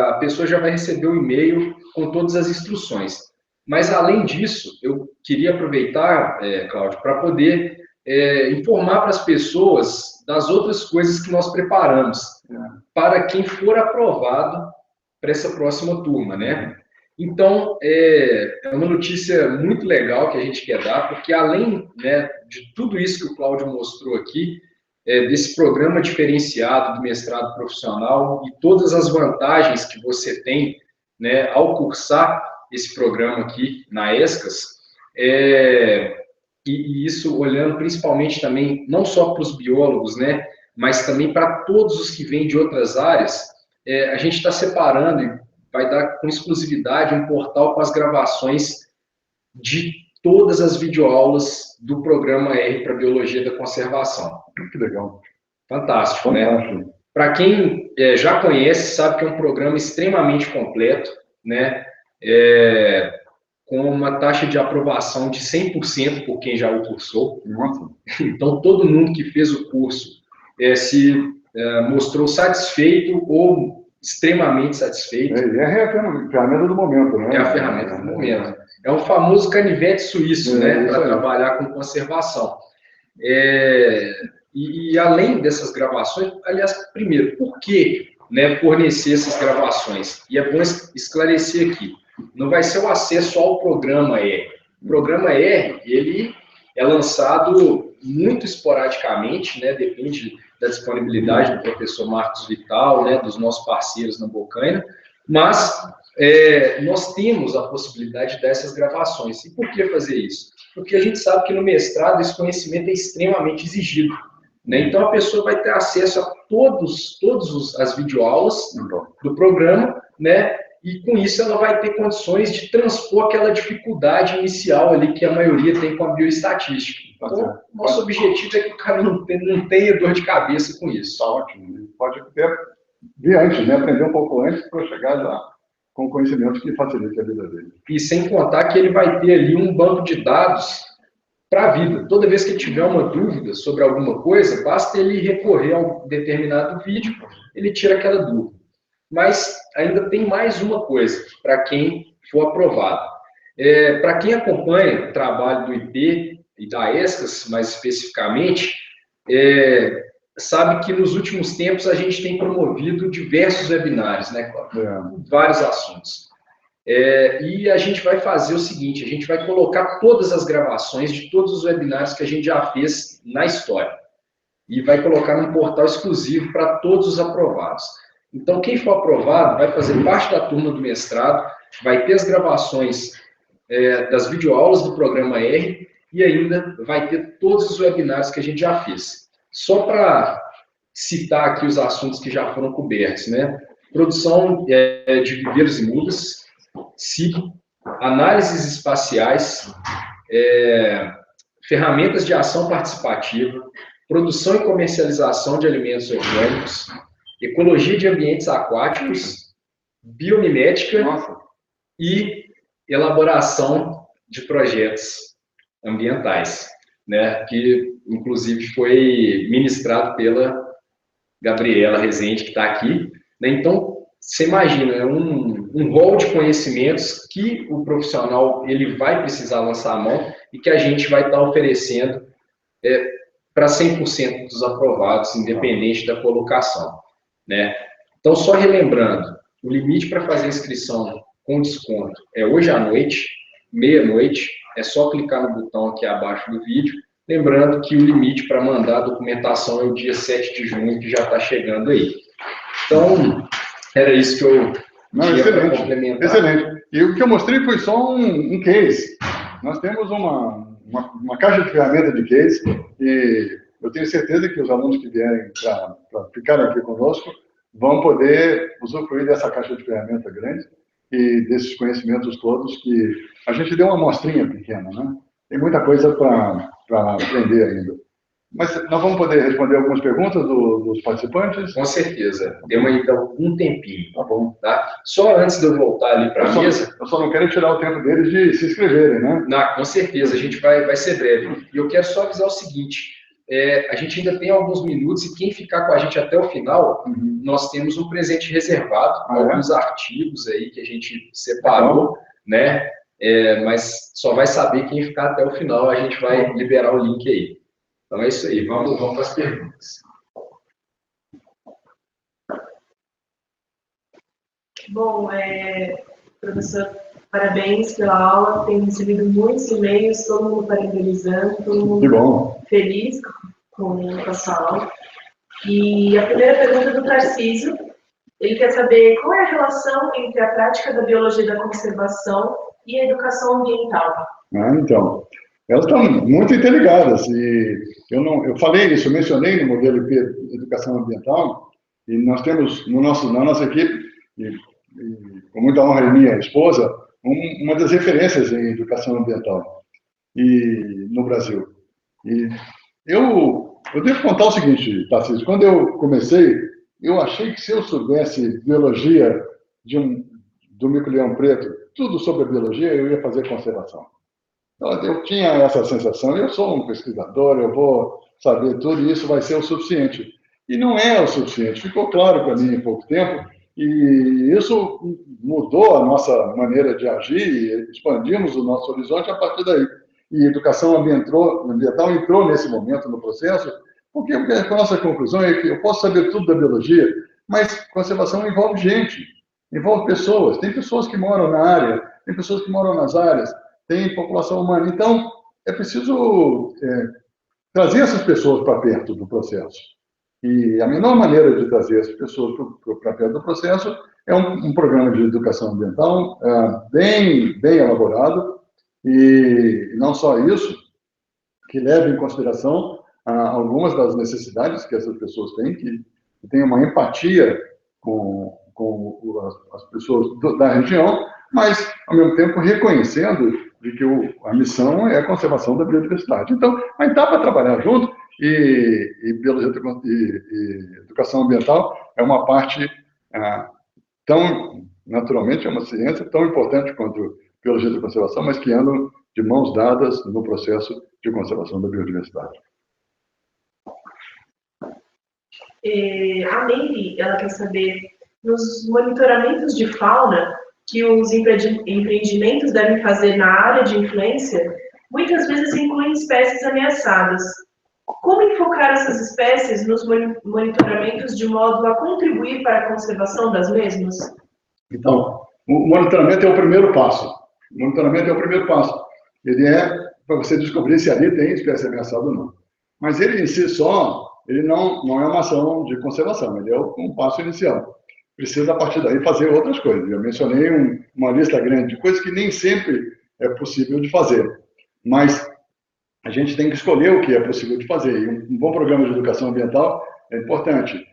a pessoa já vai receber o e-mail com todas as instruções. Mas, além disso, eu queria aproveitar, Cláudio, para poder informar para as pessoas das outras coisas que nós preparamos para quem for aprovado para essa próxima turma, né? Então, é uma notícia muito legal que a gente quer dar, porque além, né, de tudo isso que o Cláudio mostrou aqui, desse programa diferenciado do mestrado profissional e todas as vantagens que você tem, né, ao cursar esse programa aqui na ESCAS, e isso olhando principalmente também, não só para os biólogos, né, mas também para todos os que vêm de outras áreas, a gente está separando e vai dar com exclusividade um portal com as gravações de todas as videoaulas do programa R para Biologia da Conservação. Que legal. Fantástico, né? Para quem já conhece, sabe que é um programa extremamente completo, né? Com uma taxa de aprovação de 100% por quem já o cursou. Nossa. Então, todo mundo que fez o curso se mostrou satisfeito ou extremamente satisfeito. É a ferramenta do momento, né? É a ferramenta do momento. É o famoso canivete suíço, né? Para trabalhar com conservação. E além dessas gravações, aliás, primeiro, por que, né, fornecer essas gravações? E é bom esclarecer aqui. Não vai ser o acesso ao programa R. O programa R, ele é lançado muito esporadicamente, né? Depende da disponibilidade do professor Marcos Vital, né? Dos nossos parceiros na Bocaina, mas nós temos a possibilidade dessas gravações. E por que fazer isso? Porque a gente sabe que no mestrado esse conhecimento é extremamente exigido, né? Então a pessoa vai ter acesso a todas as videoaulas do programa, né? E com isso ela vai ter condições de transpor aquela dificuldade inicial ali que a maioria tem com a bioestatística. Então, nosso objetivo é que o cara não tenha dor de cabeça com isso. Tá ótimo. Pode até vir antes, né? Aprender um pouco antes para chegar já com conhecimento que facilite a vida dele. E sem contar que ele vai ter ali um banco de dados para a vida. Toda vez que ele tiver uma dúvida sobre alguma coisa, basta ele recorrer a um determinado vídeo, ele tira aquela dúvida. Mas ainda tem mais uma coisa para quem for aprovado. Para quem acompanha o trabalho do IP e da ESCAS, mais especificamente, sabe que nos últimos tempos a gente tem promovido diversos webinários, né, Cláudio? Vários assuntos. E a gente vai fazer o seguinte, a gente vai colocar todas as gravações de todos os webinários que a gente já fez na história. E vai colocar num portal exclusivo para todos os aprovados. Então, quem for aprovado vai fazer parte da turma do mestrado, vai ter as gravações das videoaulas do programa R e ainda vai ter todos os webinários que a gente já fez. Só para citar aqui os assuntos que já foram cobertos, né? Produção de viveiros e mudas, SIG, análises espaciais, ferramentas de ação participativa, produção e comercialização de alimentos orgânicos, ecologia de ambientes aquáticos, biomimética e elaboração de projetos ambientais, né, que inclusive foi ministrado pela Gabriela Rezende, que está aqui, né? Então, você imagina, é um um rol de conhecimentos que o profissional ele vai precisar lançar a mão e que a gente vai estar oferecendo para 100% dos aprovados, independente da colocação, né? Então, só relembrando, o limite para fazer inscrição com desconto é hoje à noite, meia-noite, é só clicar no botão aqui abaixo do vídeo. Lembrando que o limite para mandar a documentação é o dia 7 de junho, que já está chegando aí. Então, era isso que eu tinha para complementar. Excelente. E o que eu mostrei foi só um case. Nós temos uma caixa de ferramentas de case e eu tenho certeza que os alunos que vierem para ficarem aqui conosco vão poder usufruir dessa caixa de ferramentas grande e desses conhecimentos todos que a gente deu uma amostrinha pequena, né? Tem muita coisa para aprender ainda. Mas nós vamos poder responder algumas perguntas dos participantes? Com certeza. Temos então um tempinho. Tá bom. Tá? Só antes de eu voltar ali para a mesa... Eu só não quero tirar o tempo deles de se inscreverem, né? Não, com certeza, a gente vai ser breve. E eu quero só avisar o seguinte, a gente ainda tem alguns minutos e quem ficar com a gente até o final, nós temos um presente reservado, alguns artigos aí que a gente separou, né? Mas só vai saber quem ficar até o final, a gente vai liberar o link aí. Então é isso aí, vamos para as perguntas. Bom, professor, parabéns pela aula, tenho recebido muitos e-mails, todo mundo parabenizando, todo mundo feliz com a sua aula. E a primeira pergunta é do Tarcísio, ele quer saber qual é a relação entre a prática da biologia da conservação e a educação ambiental. Então, elas estão muito interligadas, e eu falei isso, eu mencionei no modelo IP Educação Ambiental, e nós temos na nossa equipe, e com muita honra de minha esposa, uma das referências em educação ambiental no Brasil. E eu devo contar o seguinte, Tarcísio, quando eu comecei, eu achei que se eu soubesse biologia do mico-leão preto, tudo sobre a biologia, eu ia fazer conservação. Então, eu tinha essa sensação, eu sou um pesquisador, eu vou saber tudo e isso vai ser o suficiente. E não é o suficiente, ficou claro para mim em pouco tempo, e isso mudou a nossa maneira de agir, e expandimos o nosso horizonte a partir daí. E a educação ambiental entrou nesse momento no processo, porque a nossa conclusão é que eu posso saber tudo da biologia, mas conservação envolve gente, envolve pessoas. Tem pessoas que moram na área, tem pessoas que moram nas áreas, tem população humana. Então, é preciso trazer essas pessoas para perto do processo. E a melhor maneira de trazer essas pessoas para perto do processo é um programa de educação ambiental bem elaborado, e não só isso, que leve em consideração algumas das necessidades que essas pessoas têm, que tem uma empatia com as pessoas da região, mas, ao mesmo tempo, reconhecendo de que a missão é a conservação da biodiversidade. Então, mas dá para trabalhar junto, e biologia e educação ambiental é uma parte naturalmente, é uma ciência tão importante quanto biologia da conservação, mas que andam de mãos dadas no processo de conservação da biodiversidade. A Meire, ela quer saber, nos monitoramentos de fauna que os empreendimentos devem fazer na área de influência, muitas vezes incluem espécies ameaçadas. Como enfocar essas espécies nos monitoramentos de modo a contribuir para a conservação das mesmas? Então, o monitoramento é o primeiro passo. O monitoramento é o primeiro passo. Ele é para você descobrir se ali tem espécie ameaçada ou não. Mas ele, em si só, ele não é uma ação de conservação, ele é um passo inicial. Precisa, a partir daí, fazer outras coisas. Eu mencionei uma lista grande de coisas que nem sempre é possível de fazer. Mas a gente tem que escolher o que é possível de fazer. E um bom programa de educação ambiental é importante.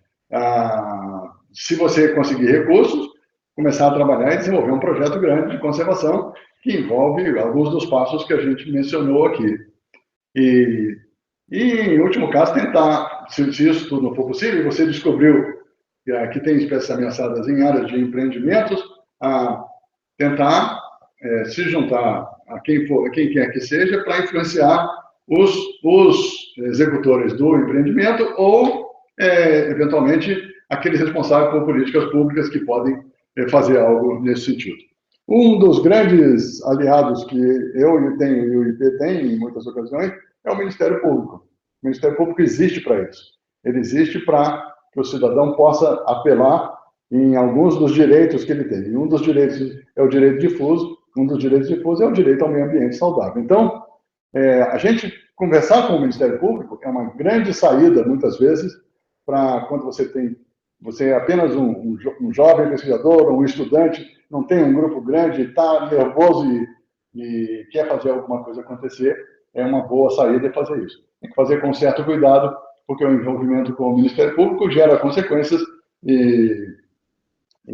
Se você conseguir recursos, começar a trabalhar e desenvolver um projeto grande de conservação que envolve alguns dos passos que a gente mencionou aqui. E em último caso, tentar, se isso tudo não for possível, e você descobriu que tem espécies ameaçadas em áreas de empreendimentos, tentar se juntar a quem quer que seja para influenciar os executores do empreendimento ou, eventualmente, aqueles responsáveis por políticas públicas que podem fazer algo nesse sentido. Um dos grandes aliados que eu tenho e o IP tem, em muitas ocasiões, é o Ministério Público. O Ministério Público existe para isso. Ele existe para que o cidadão possa apelar em alguns dos direitos que ele tem. E um dos direitos é o direito difuso, um dos direitos difusos é o direito ao meio ambiente saudável. Então, a gente conversar com o Ministério Público é uma grande saída, muitas vezes, para quando você é apenas um jovem pesquisador, um estudante, não tem um grupo grande, está nervoso e quer fazer alguma coisa acontecer, é uma boa saída fazer isso. Tem que fazer com certo cuidado, porque o envolvimento com o Ministério Público gera consequências e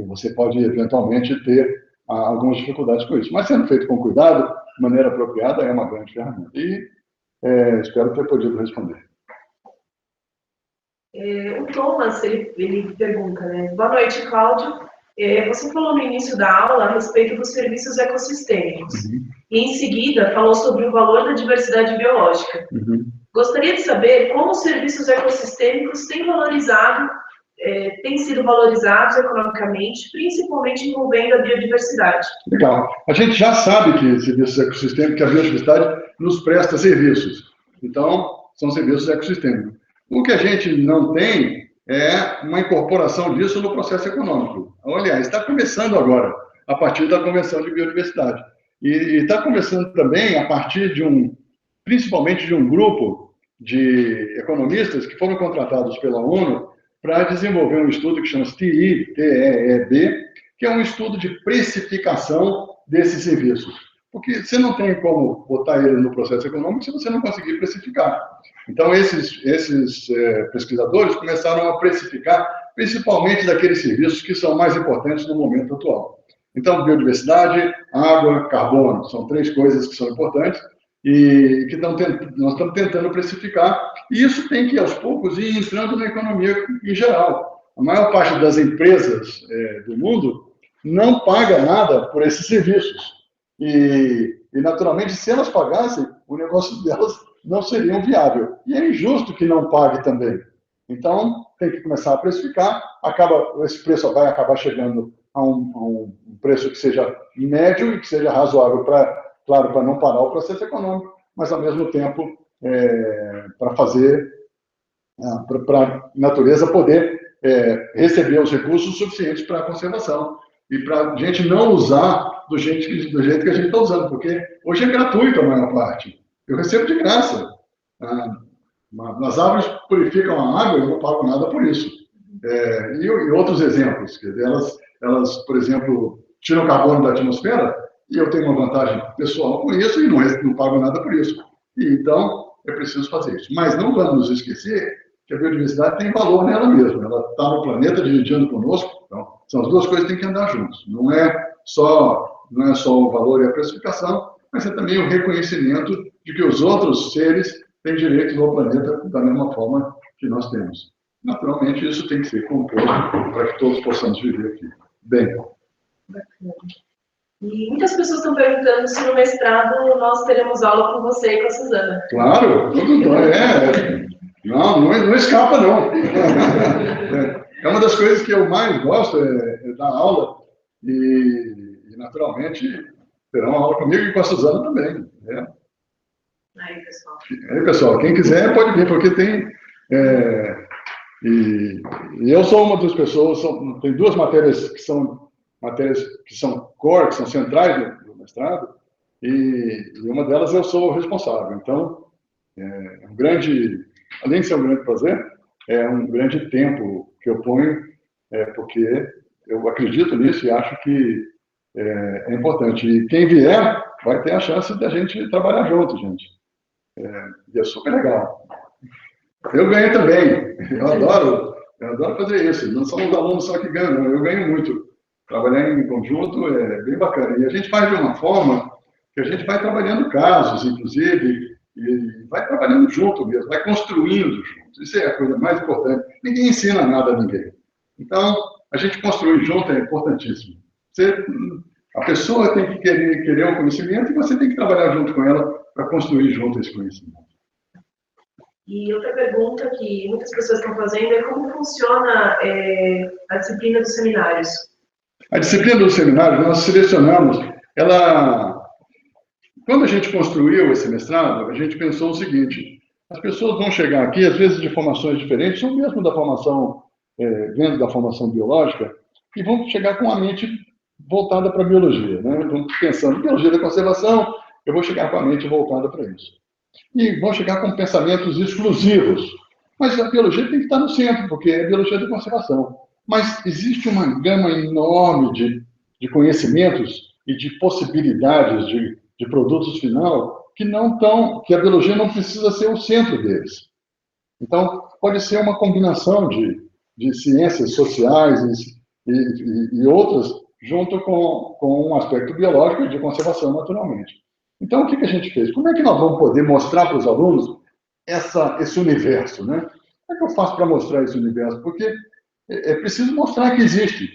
você pode, eventualmente, ter algumas dificuldades com isso. Mas, sendo feito com cuidado, de maneira apropriada, é uma grande ferramenta. E espero ter podido responder. O Thomas, ele pergunta, né? Boa noite, Cláudio. Você falou no início da aula a respeito dos serviços ecossistêmicos. E, em seguida, falou sobre o valor da diversidade biológica. Gostaria de saber como os serviços ecossistêmicos têm sido valorizados economicamente, principalmente envolvendo a biodiversidade. Legal. A gente já sabe que serviços ecossistêmicos, que a biodiversidade nos presta serviços. Então, são serviços ecossistêmicos. O que a gente não tem é uma incorporação disso no processo econômico. Aliás, está começando agora, a partir da Convenção de Biodiversidade. E está começando também a partir principalmente de um grupo de economistas que foram contratados pela ONU para desenvolver um estudo que chama-se TEEB, que é um estudo de precificação desses serviços. Porque você não tem como botar ele no processo econômico se você não conseguir precificar. Então, esses pesquisadores começaram a precificar, principalmente daqueles serviços que são mais importantes no momento atual. Então, biodiversidade, água, carbono, são 3 coisas que são importantes e que nós estamos tentando precificar. E isso tem que, aos poucos, ir entrando na economia em geral. A maior parte das empresas do mundo não paga nada por esses serviços. E, naturalmente, se elas pagassem, o negócio delas não seria viável. E é injusto que não pague também. Então, tem que começar a precificar, esse preço vai acabar chegando a um preço que seja médio e que seja razoável, claro, para não parar o processo econômico, mas, ao mesmo tempo, para a natureza poder receber os recursos suficientes para a conservação e para a gente não usar do jeito que a gente está usando, porque hoje é gratuito a maior parte. Eu recebo de graça. As árvores purificam a água e eu não pago nada por isso. E outros exemplos, quer dizer, elas, por exemplo, tiram carbono da atmosfera e eu tenho uma vantagem pessoal com isso e não pago nada por isso. E, então, é preciso fazer isso. Mas não vamos nos esquecer que a biodiversidade tem valor nela mesma. Ela está no planeta dividindo conosco. Então, são as duas coisas que têm que andar juntos. Não é só o valor e a precificação, mas é também o reconhecimento de que os outros seres têm direitos ao planeta da mesma forma que nós temos. Naturalmente, isso tem que ser composto para que todos possamos viver aqui. Bem. Bacana. E muitas pessoas estão perguntando se no mestrado nós teremos aula com você e com a Suzana. Claro, tudo não escapa, não. É uma das coisas que eu mais gosto, é dar aula, e naturalmente, terão aula comigo e com a Suzana também. Aí, pessoal, quem quiser pode vir, porque tem... E eu sou uma das pessoas, tem 2 matérias que são core, que são centrais do mestrado, e uma delas eu sou o responsável. Então, além de ser um grande prazer, é um grande tempo que eu ponho, porque eu acredito nisso e acho que é importante. E quem vier vai ter a chance da gente trabalhar junto, gente. E é super legal. Eu ganho também. Eu adoro fazer isso. Não são os alunos só que ganham, eu ganho muito. Trabalhar em conjunto é bem bacana. E a gente faz de uma forma que a gente vai trabalhando casos, inclusive, e vai trabalhando junto mesmo, vai construindo junto. Isso é a coisa mais importante. Ninguém ensina nada a ninguém. Então, a gente construir junto é importantíssimo. A pessoa tem que querer um conhecimento e você tem que trabalhar junto com ela para construir junto esse conhecimento. E outra pergunta que muitas pessoas estão fazendo é como funciona a disciplina dos seminários. A disciplina do seminário, nós selecionamos, quando a gente construiu esse mestrado, a gente pensou o seguinte: as pessoas vão chegar aqui, às vezes de formações diferentes, ou mesmo da formação, vendo da formação biológica, e vão chegar com a mente voltada para a biologia, né? Vão pensando em biologia da conservação, eu vou chegar com a mente voltada para isso. E vão chegar com pensamentos exclusivos. Mas a biologia tem que estar no centro, porque é a biologia da conservação. Mas existe uma gama enorme de conhecimentos e de possibilidades de produtos final que a biologia não precisa ser o centro deles. Então, pode ser uma combinação de ciências sociais e outras, junto com um aspecto biológico e de conservação, naturalmente. Então, o que a gente fez? Como é que nós vamos poder mostrar para os alunos esse universo, né? Como é que eu faço para mostrar esse universo? Porque é preciso mostrar que existe.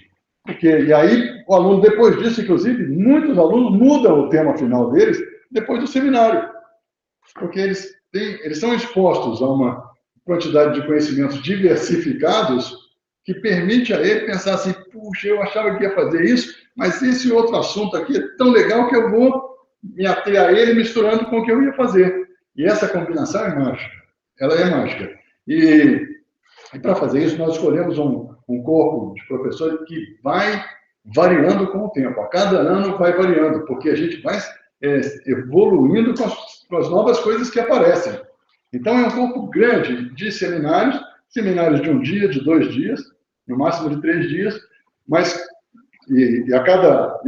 E aí, o aluno, depois disso, inclusive, muitos alunos mudam o tema final deles depois do seminário. Porque eles são expostos a uma quantidade de conhecimentos diversificados que permite a ele pensar assim: puxa, eu achava que ia fazer isso, mas esse outro assunto aqui é tão legal que eu vou me ater a ele misturando com o que eu ia fazer. E essa combinação é mágica. Ela é mágica. E para fazer isso, nós escolhemos um corpo de professores que vai variando com o tempo. A cada ano vai variando, porque a gente vai evoluindo com as novas coisas que aparecem. Então, é um corpo grande de seminários de 1 dia, de 2 dias, no máximo de 3 dias, mas a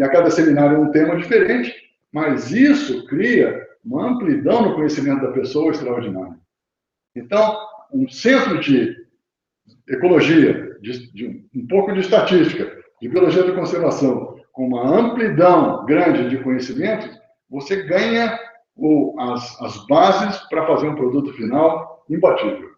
cada seminário é um tema diferente, mas isso cria uma amplidão no conhecimento da pessoa extraordinária. Então, um centro de ecologia, um pouco de estatística, de biologia da conservação, com uma amplidão grande de conhecimento, você ganha as bases para fazer um produto final imbatível.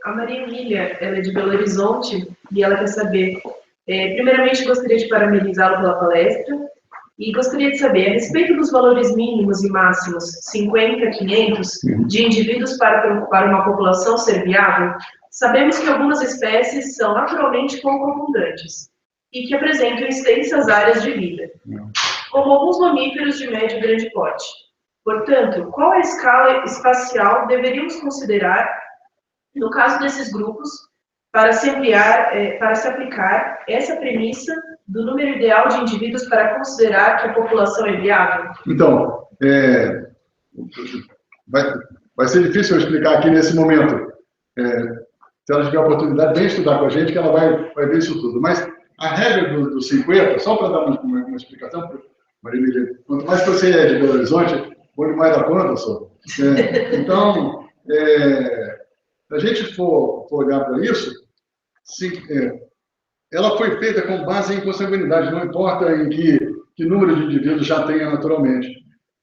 A Maria Emília, ela é de Belo Horizonte, e ela quer saber, primeiramente, gostaria de parabenizá-lo pela palestra, e gostaria de saber, a respeito dos valores mínimos e máximos, 50, 500, de indivíduos para uma população ser viável, sabemos que algumas espécies são naturalmente pouco abundantes e que apresentam extensas áreas de vida, como alguns mamíferos de médio e grande porte. Portanto, qual a escala espacial deveríamos considerar, no caso desses grupos, para se aplicar essa premissa do número ideal de indivíduos para considerar que a população é viável? Então, vai ser difícil eu explicar aqui nesse momento. Se ela tiver a oportunidade, vem estudar com a gente, que ela vai ver isso tudo. Mas a regra dos 50, só para dar uma explicação, Maria Emília, quanto mais você é de Belo Horizonte, bom demais da conta, só. Então, se a gente for olhar para isso, ela foi feita com base em consanguinidade, não importa em que número de indivíduos já tenha naturalmente.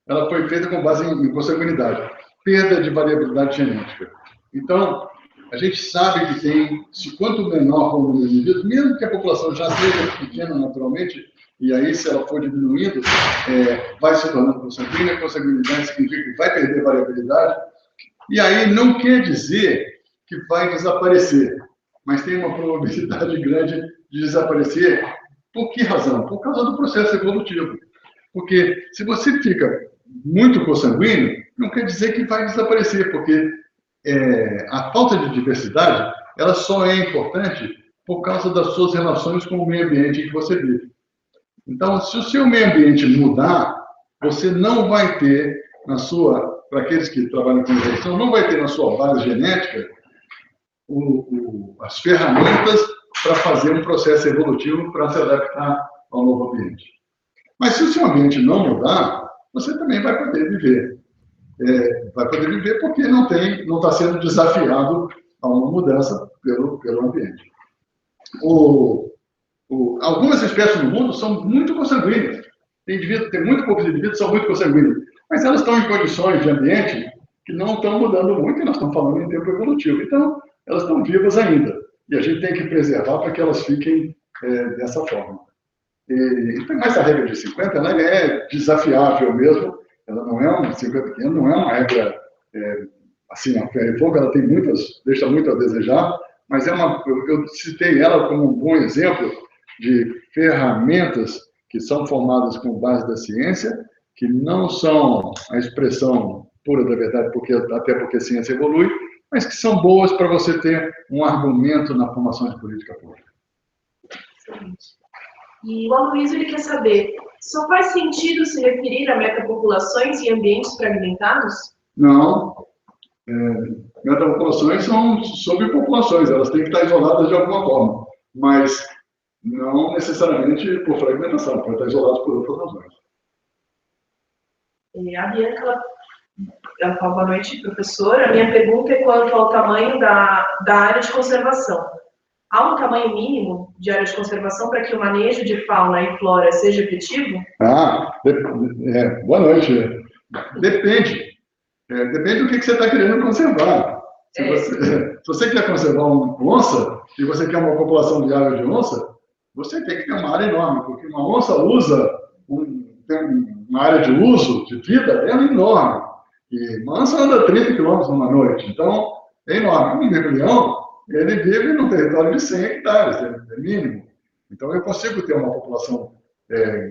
Ela foi feita com base em consanguinidade, perda de variabilidade genética. Então, a gente sabe que quanto menor for o número de indivíduos, mesmo que a população já seja pequena naturalmente, e aí, se ela for diminuindo, vai se tornando consanguínea. Consanguinidade significa que vai perder variabilidade, e aí não quer dizer que vai desaparecer, mas tem uma probabilidade grande de desaparecer. Por que razão? Por causa do processo evolutivo. Porque se você fica muito consanguíneo, não quer dizer que vai desaparecer, porque a falta de diversidade, ela só é importante por causa das suas relações com o meio ambiente em que você vive. Então, se o seu meio ambiente mudar, você não vai ter para aqueles que trabalham com evolução, não vai ter na sua base genética as ferramentas para fazer um processo evolutivo para se adaptar ao novo ambiente. Mas se o seu ambiente não mudar, você também vai poder viver. Vai poder viver porque não está sendo desafiado a uma mudança pelo ambiente. Algumas espécies no mundo são muito consanguíneas. Tem muito poucos indivíduos que são muito consanguíneos. Mas elas estão em condições de ambiente que não estão mudando muito, e nós estamos falando em tempo evolutivo. Então, elas estão vivas ainda. E a gente tem que preservar para que elas fiquem dessa forma. Mas essa regra de 50, ela é desafiável mesmo. Ela não é uma 50 não é uma regra assim, a ferro e fogo, ela deixa muito a desejar, mas eu citei ela como um bom exemplo de ferramentas que são formadas com base da ciência, que não são a expressão pura da verdade, até porque a ciência evolui, mas que são boas para você ter um argumento na formação de política pública. Excelente. E o Aloysio, ele quer saber, só faz sentido se referir a metapopulações em ambientes fragmentados? Não. Metapopulações são sobrepopulações, elas têm que estar isoladas de alguma forma, mas não necessariamente por fragmentação, podem estar isoladas por outras razões. A Bianca, ela fala, boa noite, professora. A minha pergunta é quanto ao tamanho da área de conservação. Há um tamanho mínimo de área de conservação para que o manejo de fauna e flora seja efetivo? Boa noite. Depende. Depende do que você está querendo conservar. Se você quer conservar uma onça e você quer uma população viável de onça, você tem que ter uma área enorme, porque uma onça tem uma área de uso, de vida, é enorme. E uma onça anda 30 quilômetros numa noite, então é enorme. Um mergulhão, ele vive num território de 100 hectares, é mínimo. Então eu consigo ter uma população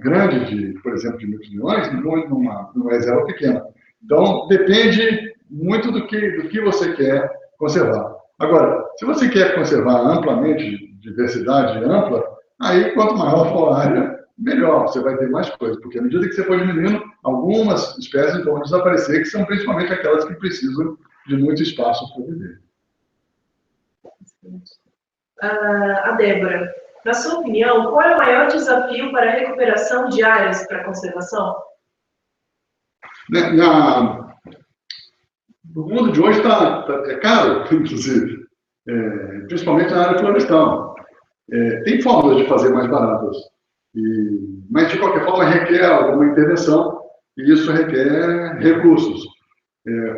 grande, por exemplo, de muitos milhões, numa reserva pequena. Então, depende muito do que você quer conservar. Agora, se você quer conservar amplamente, diversidade ampla, aí quanto maior for a área, melhor, você vai ter mais coisas, porque à medida que você for diminuindo, algumas espécies vão desaparecer, que são principalmente aquelas que precisam de muito espaço para viver. A Débora, na sua opinião, qual é o maior desafio para a recuperação de áreas para conservação? No mundo de hoje é caro, inclusive, principalmente na área florestal. Tem formas de fazer mais baratas, mas de qualquer forma requer alguma intervenção e isso requer recursos.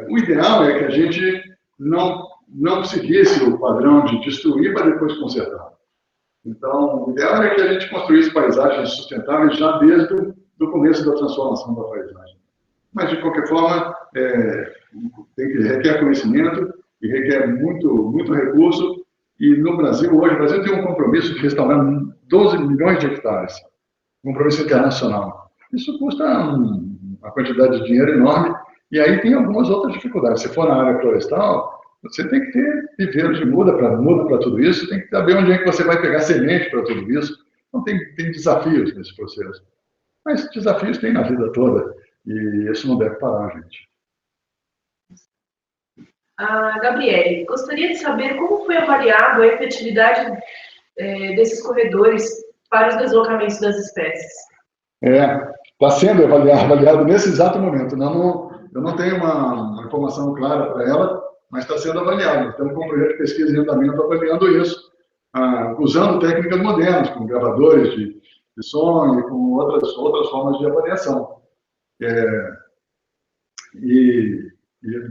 O ideal é que a gente não seguisse o padrão de destruir para depois consertar. Então, o ideal é que a gente construísse paisagens sustentáveis já desde o começo da transformação da paisagem. Mas, de qualquer forma, requer conhecimento e requer muito recurso. E no Brasil, hoje, o Brasil tem um compromisso de restaurar 12 milhões de hectares, um compromisso internacional. Isso custa uma quantidade de dinheiro enorme, e aí tem algumas outras dificuldades. Se for na área florestal, você tem que ter viveiros de muda para tudo isso, tem que saber onde é que você vai pegar semente para tudo isso. Então, tem desafios nesse processo. Mas desafios tem na vida toda, e isso não deve parar, gente. Gabriele, gostaria de saber como foi avaliado a efetividade desses corredores para os deslocamentos das espécies. Está sendo avaliado nesse exato momento. Eu não tenho uma informação clara para ela, mas está sendo avaliado. Estamos com um projeto de pesquisa e andamento avaliando isso, usando técnicas modernas, com gravadores de som e com outras formas de avaliação. E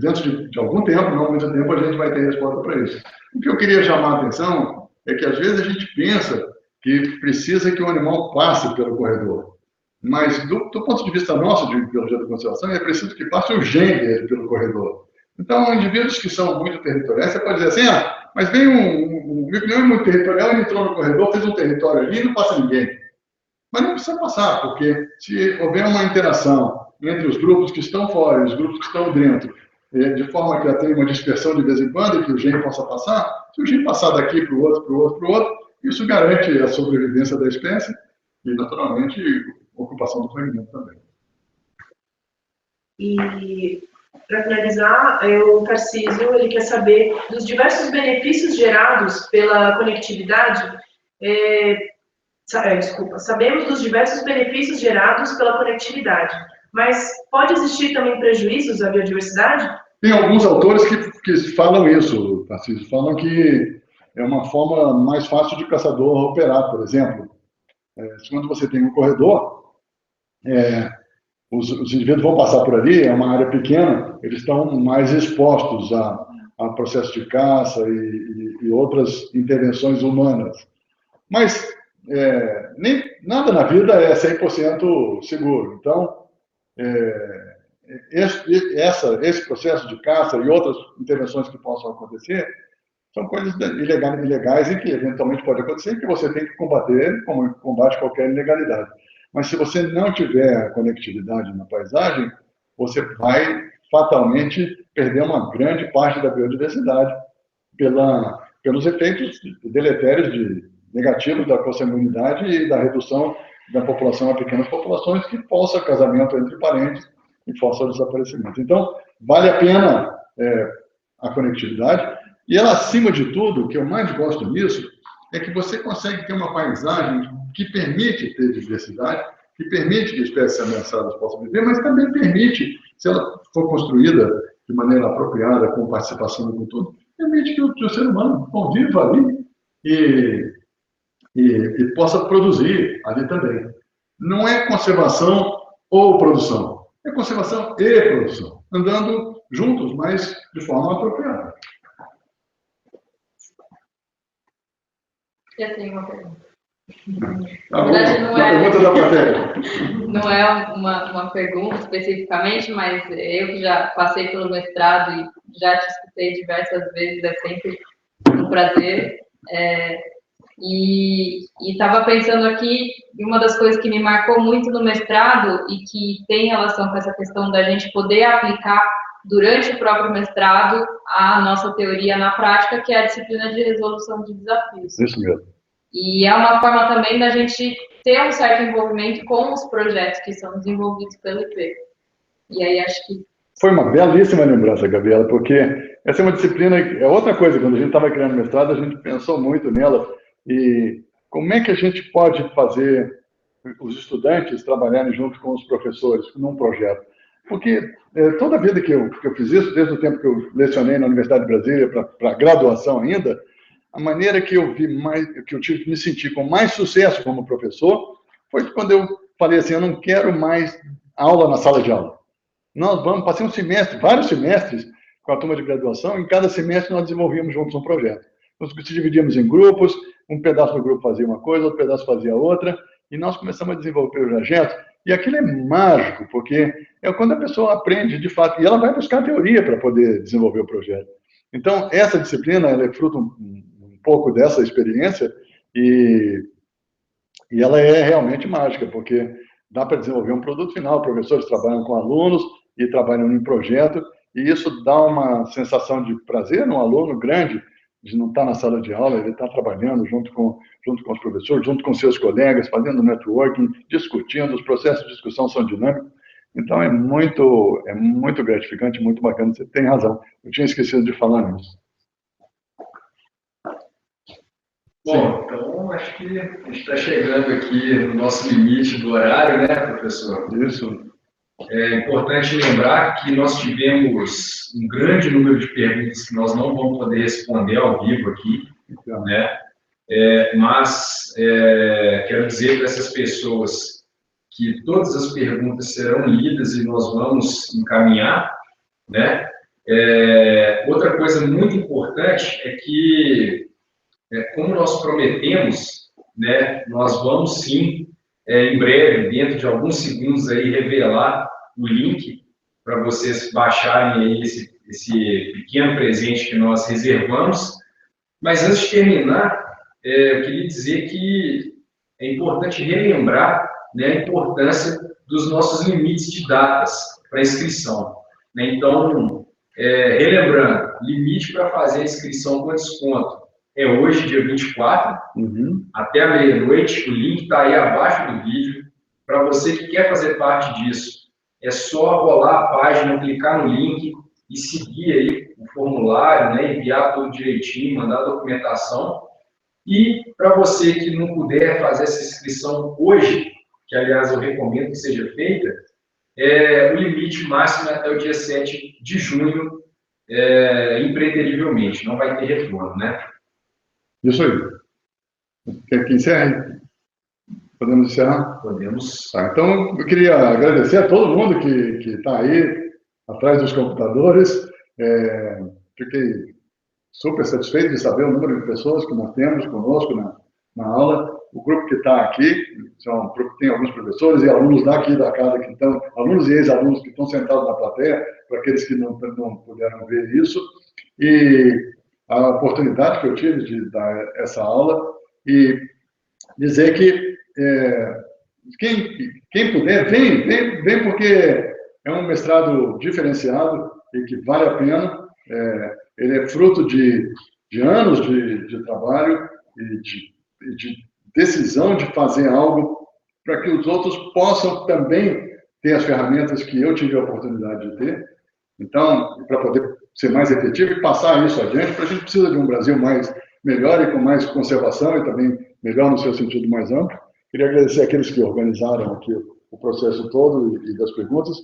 dentro de algum tempo, não muito tempo, a gente vai ter resposta para isso. O que eu queria chamar a atenção é que, às vezes, a gente pensa que precisa que o animal passe pelo corredor. Mas, do ponto de vista nosso, de biologia da conservação, é preciso que passe o gene dele pelo corredor. Então, indivíduos que são muito territoriais, você pode dizer assim, mas vem um micro-leão muito territorial, ele entrou no corredor, fez um território ali e não passa ninguém. Mas não precisa passar, porque se houver uma interação entre os grupos que estão fora e os grupos que estão dentro, de forma que ela tenha uma dispersão de vez em quando e que o gene possa passar, se o gene passar daqui para o outro, isso garante a sobrevivência da espécie e, naturalmente, a ocupação do fragmento também. E, para finalizar, o Tarcísio, ele quer saber dos diversos benefícios gerados pela conectividade. Sabemos dos diversos benefícios gerados pela conectividade, mas pode existir também prejuízos à biodiversidade? Tem alguns autores que falam isso, Tarcísio, falam que é uma forma mais fácil de caçador operar, por exemplo. Quando você tem um corredor, os indivíduos vão passar por ali, é uma área pequena, eles estão mais expostos a processo de caça e outras intervenções humanas. Mas nada na vida é 100% seguro. Então, esse processo de caça e outras intervenções que possam acontecer são coisas ilegais e que eventualmente pode acontecer e que você tem que combater como combate qualquer ilegalidade. Mas se você não tiver conectividade na paisagem, você vai fatalmente perder uma grande parte da biodiversidade pelos efeitos deletérios negativos da consanguinidade e da redução da população a pequenas populações que força casamento entre parentes e força o desaparecimento. Então, vale a pena a conectividade. E ela, acima de tudo, o que eu mais gosto nisso, é que você consegue ter uma paisagem que permite ter diversidade, que permite que espécies ameaçadas possam viver, mas também permite, se ela for construída de maneira apropriada, com participação do todo, permite que o ser humano conviva ali e possa produzir ali também. Não é conservação ou produção, é conservação e produção, andando juntos, mas de forma apropriada. Eu tenho uma pergunta. Na verdade, não é uma pergunta especificamente, mas eu que já passei pelo mestrado e já te escutei diversas vezes, é sempre um prazer. E estava pensando aqui, uma das coisas que me marcou muito no mestrado e que tem relação com essa questão da gente poder aplicar durante o próprio mestrado a nossa teoria na prática, que é a disciplina de resolução de desafios. Isso mesmo. E é uma forma também da gente ter um certo envolvimento com os projetos que são desenvolvidos pelo IP. E aí acho que... Foi uma belíssima lembrança, Gabriela, porque essa é uma disciplina, é outra coisa, quando a gente estava criando mestrado, a gente pensou muito nela, e como é que a gente pode fazer os estudantes trabalharem junto com os professores num projeto? Porque toda a vida que eu fiz isso, desde o tempo que eu lecionei na Universidade de Brasília, para graduação ainda, a maneira que eu tive que me sentir com mais sucesso como professor foi quando eu falei assim, eu não quero mais aula na sala de aula. Nós passei um semestre, vários semestres com a turma de graduação, em cada semestre nós desenvolvíamos juntos um projeto. Nós se dividíamos em grupos, um pedaço do grupo fazia uma coisa, outro pedaço fazia outra, e nós começamos a desenvolver o projeto, e aquilo é mágico, porque é quando a pessoa aprende de fato, e ela vai buscar a teoria para poder desenvolver o projeto. Então, essa disciplina, ela é fruto um pouco dessa experiência, e ela é realmente mágica, porque dá para desenvolver um produto final, professores trabalham com alunos e trabalham em projeto, e isso dá uma sensação de prazer no aluno grande, de não estar na sala de aula, ele está trabalhando junto com os professores, junto com seus colegas, fazendo networking, discutindo, os processos de discussão são dinâmicos. Então, é muito gratificante, muito bacana, você tem razão. Eu tinha esquecido de falar nisso. Bom, então acho que a gente está chegando aqui no nosso limite do horário, né, professor? Isso. É importante lembrar que nós tivemos um grande número de perguntas que nós não vamos poder responder ao vivo aqui, né? Mas quero dizer para essas pessoas que todas as perguntas serão lidas e nós vamos encaminhar, né? Outra coisa muito importante é que, como nós prometemos, né, nós vamos sim, em breve, dentro de alguns segundos, aí, revelar o link para vocês baixarem aí esse pequeno presente que nós reservamos. Mas antes de terminar, eu queria dizer que é importante relembrar, né, a importância dos nossos limites de datas para inscrição, né? Então, relembrando, limite para fazer a inscrição com desconto é hoje, dia 24, até a meia-noite. O link está aí abaixo do vídeo. Para você que quer fazer parte disso, é só rolar a página, clicar no link e seguir aí o formulário, né, enviar tudo direitinho, mandar a documentação. E para você que não puder fazer essa inscrição hoje, que aliás eu recomendo que seja feita, o limite máximo é até o dia 7 de junho, impreterivelmente, não vai ter retorno, né? Isso aí. Quer que encerre? Podemos encerrar? Podemos. Tá, então, eu queria agradecer a todo mundo que está aí, atrás dos computadores. Fiquei super satisfeito de saber o número de pessoas que nós temos conosco na aula. O grupo que está aqui, tem alguns professores e alunos daqui da casa, que estão, alunos e ex-alunos que estão sentados na plateia, para aqueles que não puderam ver isso. E a oportunidade que eu tive de dar essa aula e dizer que quem puder, vem porque é um mestrado diferenciado e que vale a pena. Ele é fruto de anos de trabalho e de decisão de fazer algo para que os outros possam também ter as ferramentas que eu tive a oportunidade de ter. Então, para poder ser mais efetivo e passar isso adiante, porque a gente precisa de um Brasil melhor e com mais conservação e também melhor no seu sentido mais amplo. Queria agradecer àqueles que organizaram aqui o processo todo e das perguntas.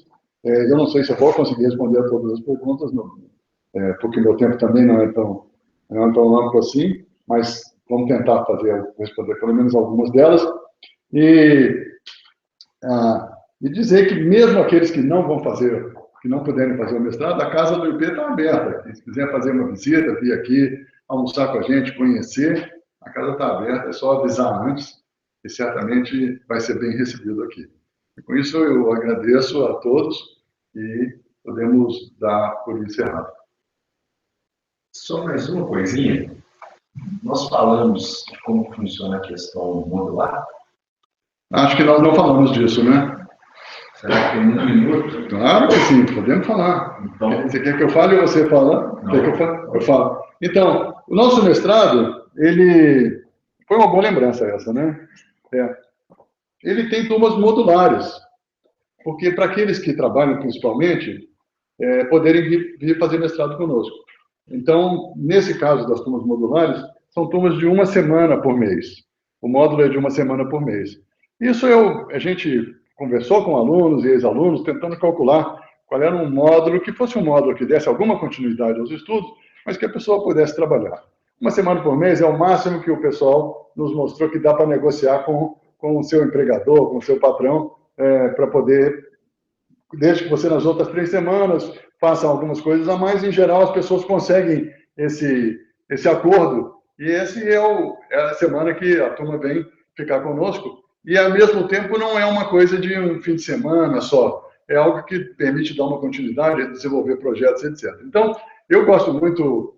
Eu não sei se eu vou conseguir responder a todas as perguntas, porque meu tempo também não é tão amplo assim, mas vamos tentar responder pelo menos algumas delas. E dizer que mesmo aqueles que não puderem fazer o mestrado, a casa do IP está aberta. Se quiser fazer uma visita, vir aqui, almoçar com a gente, conhecer, a casa está aberta, é só avisar antes, e certamente vai ser bem recebido aqui. E com isso, eu agradeço a todos e podemos dar por encerrado. Só mais uma coisinha. Nós falamos de como funciona a questão modular. Acho que nós não falamos disso, né? Será que tem 1 minuto? Claro que sim, podemos falar. Então, você quer que eu fale ou você fala? Quer que eu falo. Então, o nosso mestrado, ele... Foi uma boa lembrança essa, né? Ele tem turmas modulares, porque para aqueles que trabalham principalmente, poderem vir fazer mestrado conosco. Então, nesse caso das turmas modulares, são turmas de 1 semana por mês. O módulo é de 1 semana por mês. Isso a gente conversou com alunos e ex-alunos, tentando calcular qual era um módulo que fosse um módulo que desse alguma continuidade aos estudos, mas que a pessoa pudesse trabalhar. 1 semana por mês é o máximo que o pessoal nos mostrou que dá para negociar com o seu empregador, com o seu patrão, para poder, desde que você nas outras 3 semanas faça algumas coisas a mais, em geral as pessoas conseguem esse acordo, e esse é a semana que a turma vem ficar conosco, e ao mesmo tempo não é uma coisa de um fim de semana só, é algo que permite dar uma continuidade, desenvolver projetos, etc. Então, eu gosto muito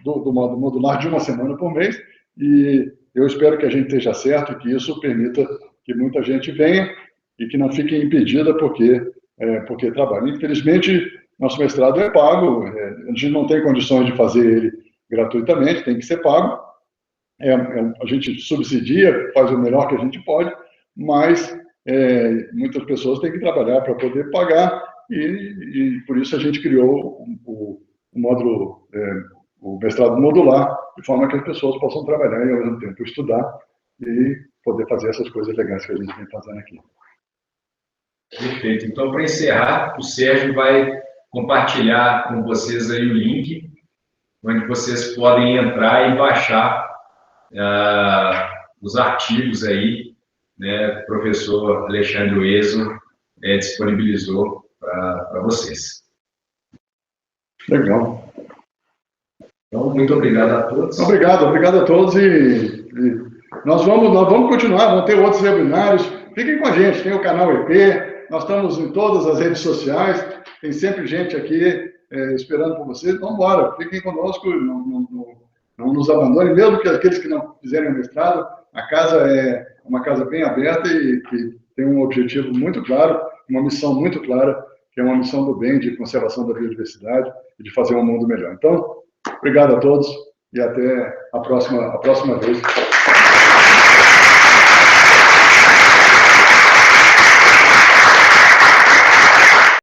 do modo modular de 1 semana por mês, e eu espero que a gente esteja certo e que isso permita que muita gente venha e que não fique impedida porque trabalha. Infelizmente, nosso mestrado é pago, a gente não tem condições de fazer ele gratuitamente, tem que ser pago. A gente subsidia, faz o melhor que a gente pode, mas muitas pessoas têm que trabalhar para poder pagar e por isso a gente criou o módulo, o mestrado modular, de forma que as pessoas possam trabalhar e ao mesmo tempo estudar e poder fazer essas coisas legais que a gente vem fazendo aqui. Perfeito. Então, para encerrar, o Sérgio vai compartilhar com vocês aí o link, onde vocês podem entrar e baixar os artigos aí, né, o professor Alexandre Oeso disponibilizou para vocês. Legal. Então, muito obrigado a todos. Obrigado a todos e nós vamos continuar, vamos ter outros webinários. Fiquem com a gente, tem o canal EP, nós estamos em todas as redes sociais, tem sempre gente aqui esperando por vocês. Vamos embora, fiquem conosco, não nos abandonem, mesmo que aqueles que não fizerem o mestrado, a casa é uma casa bem aberta e que tem um objetivo muito claro, uma missão muito clara, que é uma missão do bem, de conservação da biodiversidade e de fazer um mundo melhor. Então, obrigado a todos e até a próxima vez.